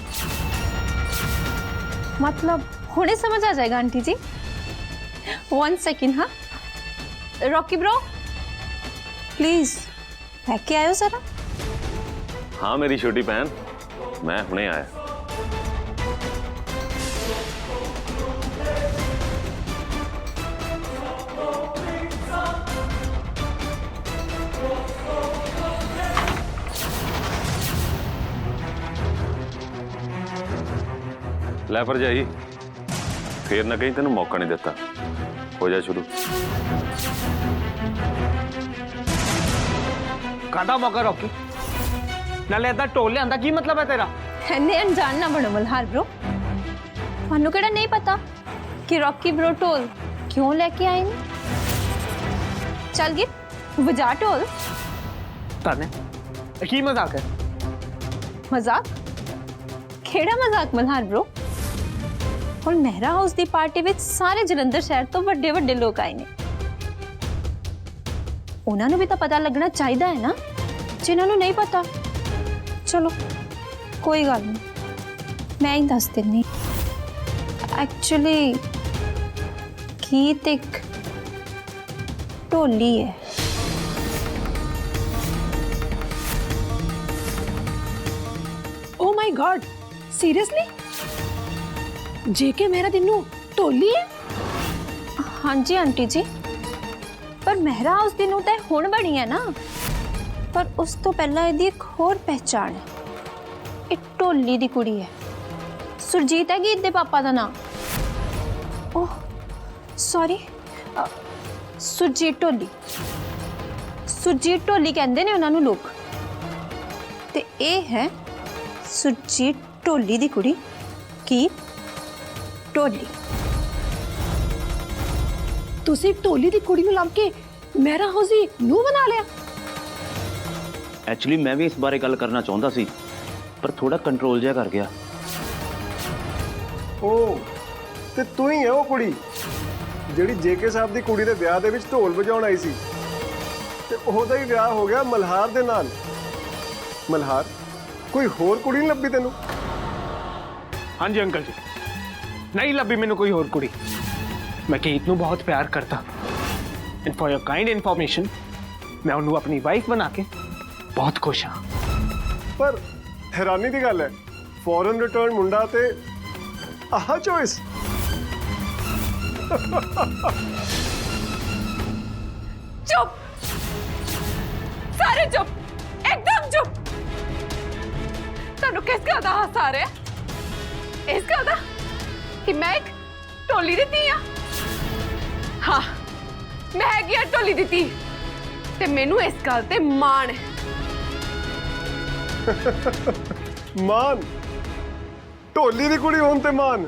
मतलब हुणे समझ आ जाएगा आंटी जी। 1 सेकेंड। हाँ रॉकी ब्रो, प्लीज लेके आयो जरा। हाँ मेरी छोटी बहन, मैं हुणे आया। ਲੈ ਭਰਜਾਈ, ਫੇਰ ਨਾ ਕहीं ਤੈਨੂੰ ਮੌਕਾ ਨਹੀਂ ਦਿੱਤਾ। ਹੋ ਜਾ ਸ਼ੁਰੂ। ਕਾਹਦਾ ਮੌਕਾ ਰੌਕੀ? ਨਾਲੇ ਏਦਾਂ ਢੋਲ ਲਿਆਂਦਾ ਕੀ ਮਤਲਬ ਹੈ ਤੇਰਾ? ਇੰਨੇ ਅਣਜਾਣ ਨਾ ਬਣੋ ਮਲਹਾਰ ਬ్రో। ਤੁਹਾਨੂੰ ਕਿਹੜਾ ਨਹੀਂ ਪਤਾ ਕਿ ਰੌਕੀ ਬ్రో ਢੋਲ ਕਿਉਂ ਲੈ ਕੇ ਆਏ ਨੇ? ਚੱਲ ਗੇ ਵਜਾ ਢੋਲ। ਤਾਨੇ ਕੀ ਮਜ਼ਾਕ ਹੈ? ਮਜ਼ਾਕ? ਕਿਹੜਾ ਮਜ਼ਾਕ ਮਲਹਾਰ ਬ్రో? ਹੁਣ ਮਹਿਰਾ ਹਾਊਸ ਦੀ ਪਾਰਟੀ ਵਿੱਚ ਸਾਰੇ ਜਲੰਧਰ ਸ਼ਹਿਰ ਤੋਂ ਵੱਡੇ ਵੱਡੇ ਲੋਕ ਆਏ ਨੇ। ਉਹਨਾਂ ਨੂੰ ਵੀ ਤਾਂ ਪਤਾ ਲੱਗਣਾ ਚਾਹੀਦਾ ਹੈ ਨਾ, ਜਿਨ੍ਹਾਂ ਨੂੰ ਨਹੀਂ ਪਤਾ। ਚਲੋ ਕੋਈ ਗੱਲ ਨਹੀਂ, ਮੈਂ ਹੀ ਦੱਸ ਦਿੰਦੀ। ਐਕਚੁਅਲੀ ਗੀਤ ਇੱਕ ਢੋਲੀ ਹੈ। Oh my god, seriously? JK Mehra Dinu ढोली है? हाँ जी आंटी जी, पर मेहरा हाउस दी नूं तां हुण बनी है ना, पर उस तो पहला इहदी एक होर पहचान है। ये ढोली दी कुड़ी है। सुरजीत है गीत दे पापा दा नाम। ओह सॉरी, सुरजीत ढोली। सुरजीत ढोली कहंदे ने उन्हां नूं लोग। ते इह है सुरजीत ढोली दी कुड़ी की ढोली। तुसी ढोली दी कुड़ी नूं लभ के मेहरा हाउस दी नूं बना लिया? एक्चुअली मैं भी इस बारे गल करना चाहता सी, पर थोड़ा कंट्रोल जिहा कर गया। ओ ते तू ही है वो कुड़ी ਜਿਹੜੀ ਜੇਕੇ ਸਾਹਿਬ ਦੀ ਕੁੜੀ ਦੇ ਵਿਆਹ ਦੇ ਵਿੱਚ ਢੋਲ ਵਜਾਉਣ ਆਈ ਸੀ, ਤੇ ਉਹਦਾ ਹੀ ਵਿਆਹ ਹੋ ਗਿਆ ਮਲਹਾਰ ਦੇ ਨਾਲ। ਮਲਹਾਰ, ਕੋਈ ਹੋਰ ਕੁੜੀ ਨਹੀਂ ਲੱਭੀ ਤੈਨੂੰ? हाँ जी अंकल जी, नहीं लभी मैनू कोई और कुड़ी। मैं गीत नू बहुत प्यार करता, and for your kind information मैं उन्होंने अपनी वाइफ बना के बहुत खुश हाँ। पर हैरानी की गल है, फॉरन रिटर्न मुंडा ते आह चॉइस। चुप, सारे चुप, एकदम चुप। ਤੁਹਾਨੂੰ ਕਿਸ ਗੱਲ ਦਾ ਹਾਸ ਆ ਰਿਹਾ? ਇਸ ਗੱਲ ਦਾ ਕਿ ਮੈਂ ਇੱਕ ਢੋਲੀ ਦੀ ਧੀ ਆ? ਹਾਂ, ਮੈਂ ਹੈਗੀ ਆ ਢੋਲੀ ਦੀ ਧੀ, ਤੇ ਮੈਨੂੰ ਇਸ ਗੱਲ ਤੇ ਮਾਣ ਹੈ। ਮਾਨ? ਢੋਲੀ ਦੀ ਕੁੜੀ ਹੋਣ ਤੇ ਮਾਨ?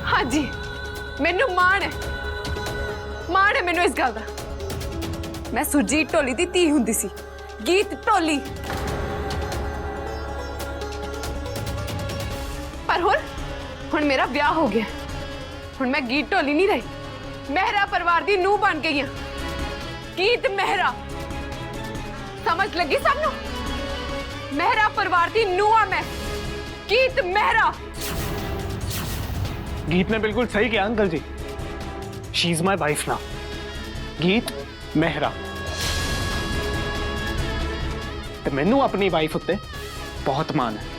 ਹਾਂਜੀ, ਮੈਨੂੰ ਮਾਣ ਹੈ। ਮਾਣ ਹੈ ਮੈਨੂੰ ਇਸ ਗੱਲ ਦਾ। ਮੈਂ ਸੁਰਜੀਤ ਢੋਲੀ ਦੀ ਧੀ ਹੁੰਦੀ ਸੀ, ਗੀਤ ਢੋਲੀ। पर हुण मेरा ब्याह हो गया। हुण मैं गीत ढोली नहीं रही, मेहरा परिवार दी नूह बन गई हां। गीत मेहरा, समझ लगी सबनू? मेहरा परिवार दी नूह हां मैं, गीत मेहरा। गीत ने बिल्कुल सही किया uncle ji, she is my wife ना, गीत मेहरा। ते मैनू अपनी वाइफ उत्ते बहुत मान है।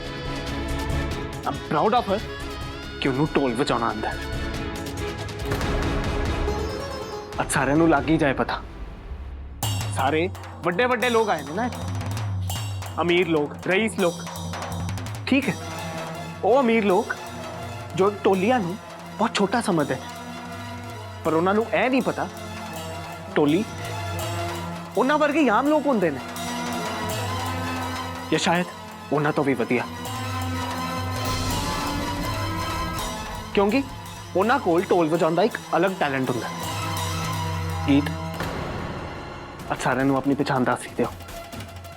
I'm proud of her कि उन्होंने ढोल बजाना आंदा है। आज सारे नू लग ही जाए पता, सारे बड़े बड़े लोग आए ना, अमीर लोग, रईस लोग, ठीक है। वो अमीर लोग जो टोलियां नू बहुत छोटा समझते हैं, पर उन्होंने यह नहीं पता टोली उन्होंने वर्गे आम लोग होंगे ने, या शायद उन्होंने तो भी वधिया, क्योंकि उन्होंने कोल ढोल बजाने का एक अलग टैलेंट होंदा। गीत आज सारे नू अपनी पहचान दस ही दिओ,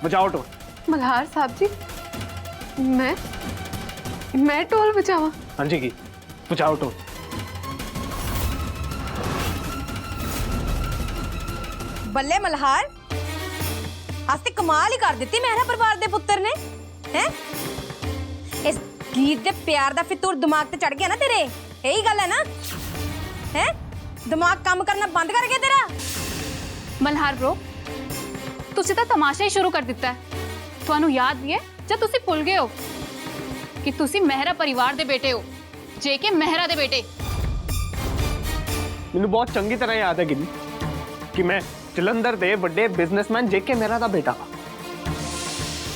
बजाओ ढोल। मल्हार साहब जी, मैं ढोल बजावा? हाँ जी गीत बजाओ ढोल। बल्ले मल्हार, आज ते कमाल ही कर दी मेहरा परिवार दे पुत्र ने। हैं इस गीत दे प्यार दा फितूर दिमाग ते चढ़ गया ना तेरे, यही गल है ना? हैं दिमाग काम करना बंद कर गया तेरा? ਮਲਹਾਰ ਬ్రో, ਤੁਸੀਂ ਤਾਂ ਤਮਾਸ਼ਾ ਹੀ ਸ਼ੁਰੂ ਕਰ ਦਿੱਤਾ ਹੈ। ਤੁਹਾਨੂੰ ਯਾਦ ਨਹੀਂ ਹੈ ਜਾਂ ਤੁਸੀਂ ਭੁੱਲ ਗਏ ਹੋ ਕਿ ਤੁਸੀਂ ਮਹਿਰਾ ਪਰਿਵਾਰ ਦੇ ਬੇਟੇ ਹੋ, ਜੇਕੇ ਮਹਿਰਾ ਦੇ ਬੇਟੇ। मैनू बहुत चंगी तरह याद है गिनी कि मैं जलंधर दे बड़े बिजनेसमैन जेके मेहरा दा बेटा हाँ।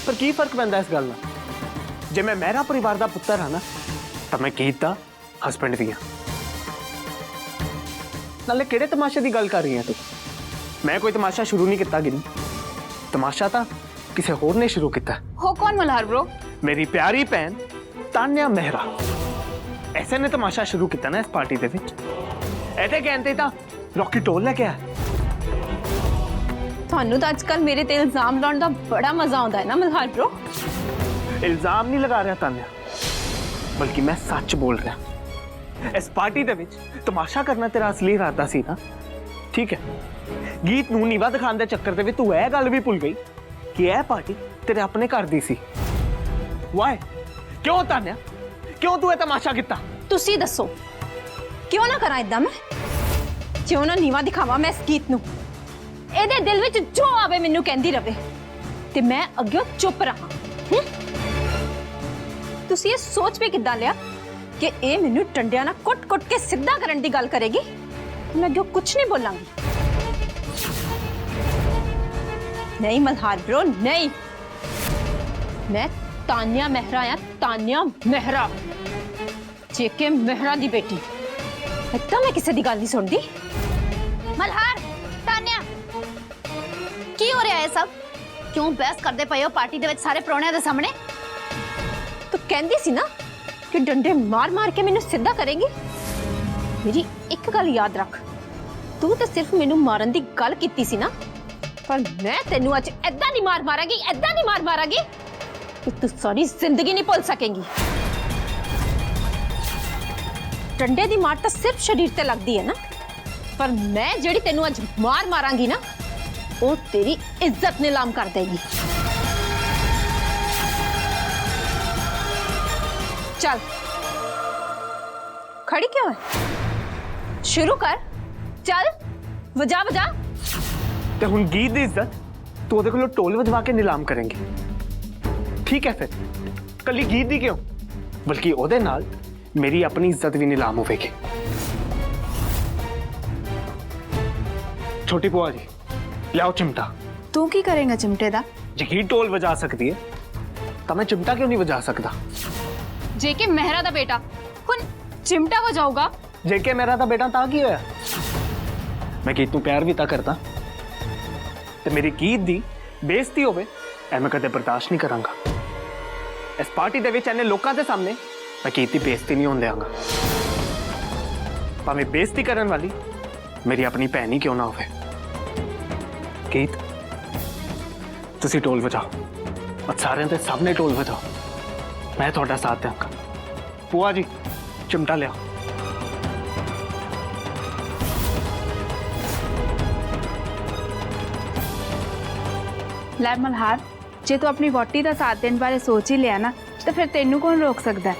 पर की फर्क पैंदा इस गल नाल? जे मैं मेहरा परिवार दा पुत्तर हाँ ना, ਤਾਂ ਮੈਂ ਗੀਤ ਦਾ ਹਸਬੈਂਡ ਵੀ ਹਾਂ। ਨਾਲੇ ਕਿਹੜੇ ਤਮਾਸ਼ੇ ਦੀ ਗੱਲ ਕਰ ਰਹੀ ਹੈ ਤੂੰ? ਮੈਂ ਕੋਈ ਤਮਾਸ਼ਾ ਸ਼ੁਰੂ ਨਹੀਂ ਕੀਤਾ ਗਿਨੀ। ਤਮਾਸ਼ਾ ਤਾਂ ਕਿਸੇ ਹੋਰ ਨੇ ਸ਼ੁਰੂ ਕੀਤਾ। ਹੋ ਕੌਣ ਮਲਹਾਰ ਬ్రో? ਮੇਰੀ ਪਿਆਰੀ ਭੈਣ ਤਾਨਿਆ ਮਹਿਰਾ। ਐਸੇ ਨੇ ਤਮਾਸ਼ਾ ਸ਼ੁਰੂ ਕੀਤਾ ਨਾ ਇਸ ਪਾਰਟੀ ਦੇ ਵਿੱਚ। ਇਹਦੇ ਕਹਿੰਦੇ ਤਾਂ ਰੌਕੀ ਟੋਲ ਲੈ ਕੇ ਆ। ਤੁਹਾਨੂੰ ਤਾਂ ਅੱਜਕੱਲ ਮੇਰੇ ਤੇ ਇਲਜ਼ਾਮ ਲਾਉਣ ਦਾ ਬੜਾ ਮਜ਼ਾ ਆਉਂਦਾ ਹੈ ਨਾ ਮਲਹਾਰ ਬ్రో? ਇਲਜ਼ਾਮ ਨਹੀਂ ਲਗਾ ਰਿਹਾ ਤਾਨਿਆ, ਬਲਕਿ ਮੈਂ ਸੱਚ ਬੋਲ ਰਿਹਾ। ਇਸ ਪਾਰਟੀ ਦੇ ਵਿੱਚ ਤਮਾਸ਼ਾ ਕਰਨਾ ਤੇਰਾ ਅਸਲੀ ਇਰਾਦਾ ਸੀ ਨਾ? ਠੀਕ ਹੈ, ਗੀਤ ਨੂੰ ਨੀਵਾ ਦਿਖਾਉਣ ਦੇ ਚੱਕਰ ਦੇ ਵਿੱਚ ਤੂੰ ਇਹ ਗੱਲ ਵੀ ਭੁੱਲ ਗਈ ਕਿ ਇਹ ਪਾਰਟੀ ਤੇਰੇ ਆਪਣੇ ਘਰ ਦੀ ਸੀ। ਵਾਈ? ਕਿਉਂ ਤਾਨਿਆ, ਕਿਉਂ ਤੂੰ ਇਹ ਤਮਾਸ਼ਾ ਕੀਤਾ? ਤੁਸੀਂ ਦੱਸੋ, ਕਿਉਂ ਨਾ ਕਰਾਂ ਇਦਾਂ? ਮੈਂ ਕਿਉਂ ਨਾ ਨੀਵਾ ਦਿਖਾਵਾਂ ਮੈਂ ਇਸ ਗੀਤ ਨੂੰ? ਇਹਦੇ ਦਿਲ ਵਿੱਚ ਜੋ ਆਵੇ ਮੈਨੂੰ ਕਹਿੰਦੀ ਰਵੇ ਤੇ ਮੈਂ ਅੱਗੇ ਚੁੱਪ ਰਹਾ। ਤੁਸੀਂ ਇਹ ਸੋਚ ਵੀ ਕਿੱਦਾਂ ਲਿਆ ਕਿ ਇਹ ਮੈਨੂੰ ਟੰਡਿਆਂ ਨਾਲ ਕੁੱਟ-ਕੁੱਟ ਕੇ ਸਿੱਧਾ ਕਰਨ ਦੀ ਗੱਲ ਕਰੇਗੀ? ਮੈਂ ਅੱਗੇ ਕੁਝ ਨਹੀਂ ਬੋਲਾਂਗੀ। ਨਹੀਂ ਮਲਹਾਰ ਬ్రో, ਨਹੀਂ। ਮੈਂ ਤਾਨਿਆ ਮਹਿਰਾ ਆ, ਤਾਨਿਆ ਮਹਿਰਾ, ਜੇਕੇ ਮਹਿਰਾ ਦੀ ਬੇਟੀ। ਇੱਦਾਂ ਮੈਂ ਕਿਸੇ ਦੀ ਗੱਲ ਨਹੀਂ ਸੁਣਦੀ। ਮਲਹਾਰ, ਤਾਨਿਆ, ਕੀ ਹੋ ਰਿਹਾ ਹੈ ਸਭ? ਕਿਉਂ ਬਹਿਸ ਕਰਦੇ ਪਏ ਹੋ ਪਾਰਟੀ ਦੇ ਵਿੱਚ ਸਾਰੇ ਪ੍ਰਾਹੁਣਿਆਂ ਦੇ ਸਾਹਮਣੇ? ਤੂੰ ਕਹਿੰਦੀ ਸੀ ਨਾ ਕਿ ਡੰਡੇ ਮਾਰ-ਮਾਰ ਕੇ ਮੈਨੂੰ ਸਿੱਧਾ ਕਰੇਗੀ। ਮੇਰੀ ਇੱਕ ਗੱਲ ਯਾਦ ਰੱਖ, ਤੂੰ ਤਾਂ ਸਿਰਫ ਮੈਨੂੰ ਮਾਰਨ ਦੀ ਗੱਲ ਕੀਤੀ ਸੀ ਨਾ, ਪਰ ਮੈਂ ਤੈਨੂੰ ਅੱਜ ਐਦਾਂ ਨਹੀਂ ਮਾਰ ਮਾਰਾਂਗੀ, ਐਦਾਂ ਨਹੀਂ ਮਾਰ ਮਾਰਾਂਗੀ ਕਿ ਤੂੰ ਸਾਰੀ ਜ਼ਿੰਦਗੀ ਨਹੀਂ ਭੁੱਲ ਸਕੇਂਗੀ। ਡੰਡੇ ਦੀ ਮਾਰ ਤਾਂ ਸਿਰਫ ਸਰੀਰ ਤੇ ਲੱਗਦੀ ਹੈ ਨਾ, ਪਰ ਮੈਂ ਜਿਹੜੀ ਤੈਨੂੰ ਅੱਜ ਮਾਰ ਮਾਰਾਂਗੀ ਨਾ, ਉਹ ਤੇਰੀ ਇੱਜ਼ਤ ਨਿਲਾਮ ਕਰ ਦੇਗੀ। चल, खड़ी क्यों है? शुरू कर, चल वजा वजा। ਤੇ ਹੁਣ ਗੀਤ ਦੀ ਇੱਜ਼ਤ ਤੂੰ ਉਹਦੇ ਕੋਲੋਂ ਢੋਲ ਵਜਵਾ ਕੇ ਨਿਲਾਮ ਕਰੇਂਗੀ। ਠੀਕ ਹੈ, ਫਿਰ ਕੱਲੀ ਗੀਤ ਦੀ ਕਿਉਂ, ਬਲਕਿ ਉਹਦੇ ਨਾਲ ਮੇਰੀ ਆਪਣੀ ਇੱਜ਼ਤ ਵੀ ਨਿਲਾਮ ਹੋਵੇਗੀ। ਛੋਟੀ ਭੂਆ ਜੀ, ਲਿਆਓ ਚਿਮਟਾ। ਤੂੰ ਕੀ ਕਰੇਂਗਾ ਚਿਮਟੇ ਦਾ? ਜੇ ਗੀਤ ਢੋਲ ਵਜਾ ਸਕਦੀ ਹੈ ਤਾਂ ਮੈਂ ਚਿਮਟਾ ਕਿਉਂ ਨਹੀਂ ਵਜਾ ਸਕਦਾ? जेके मेहरा दा बेटा हुन चिमटा वजाऊगा? जेके मेहरा दा बेटा तां की होया? मैं गीत नूं प्यार भी तां करदा ते मेरी गीत दी बेइज्जती होवे ऐ मैं कदे बर्दाश्त नहीं करांगा। इस पार्टी दे विच इन्ने लोकां दे सामने मैं गीत दी बेइज्जती नहीं होण देवांगा, भावें बेइज्जती करन वाली मेरी अपनी भैन ही क्यों ना होवे। गीत तुसीं ढोल वजाओ, सारे दे सामने ढोल वजाओ, मैं थोड़ा साथ देंगा। बुआ जी चिमटा लिया। ਲੈ ਮਲਹਾਰ, ਜੇ ਤੂੰ ਆਪਣੀ ਵੋਟੀ ਦਾ ਸਾਥ ਦੇਣ ਬਾਰੇ ਸੋਚ ਹੀ ਲਿਆ ਨਾ, ਤਾਂ ਫਿਰ ਤੈਨੂੰ ਕੌਣ ਰੋਕ ਸਕਦਾ ਹੈ?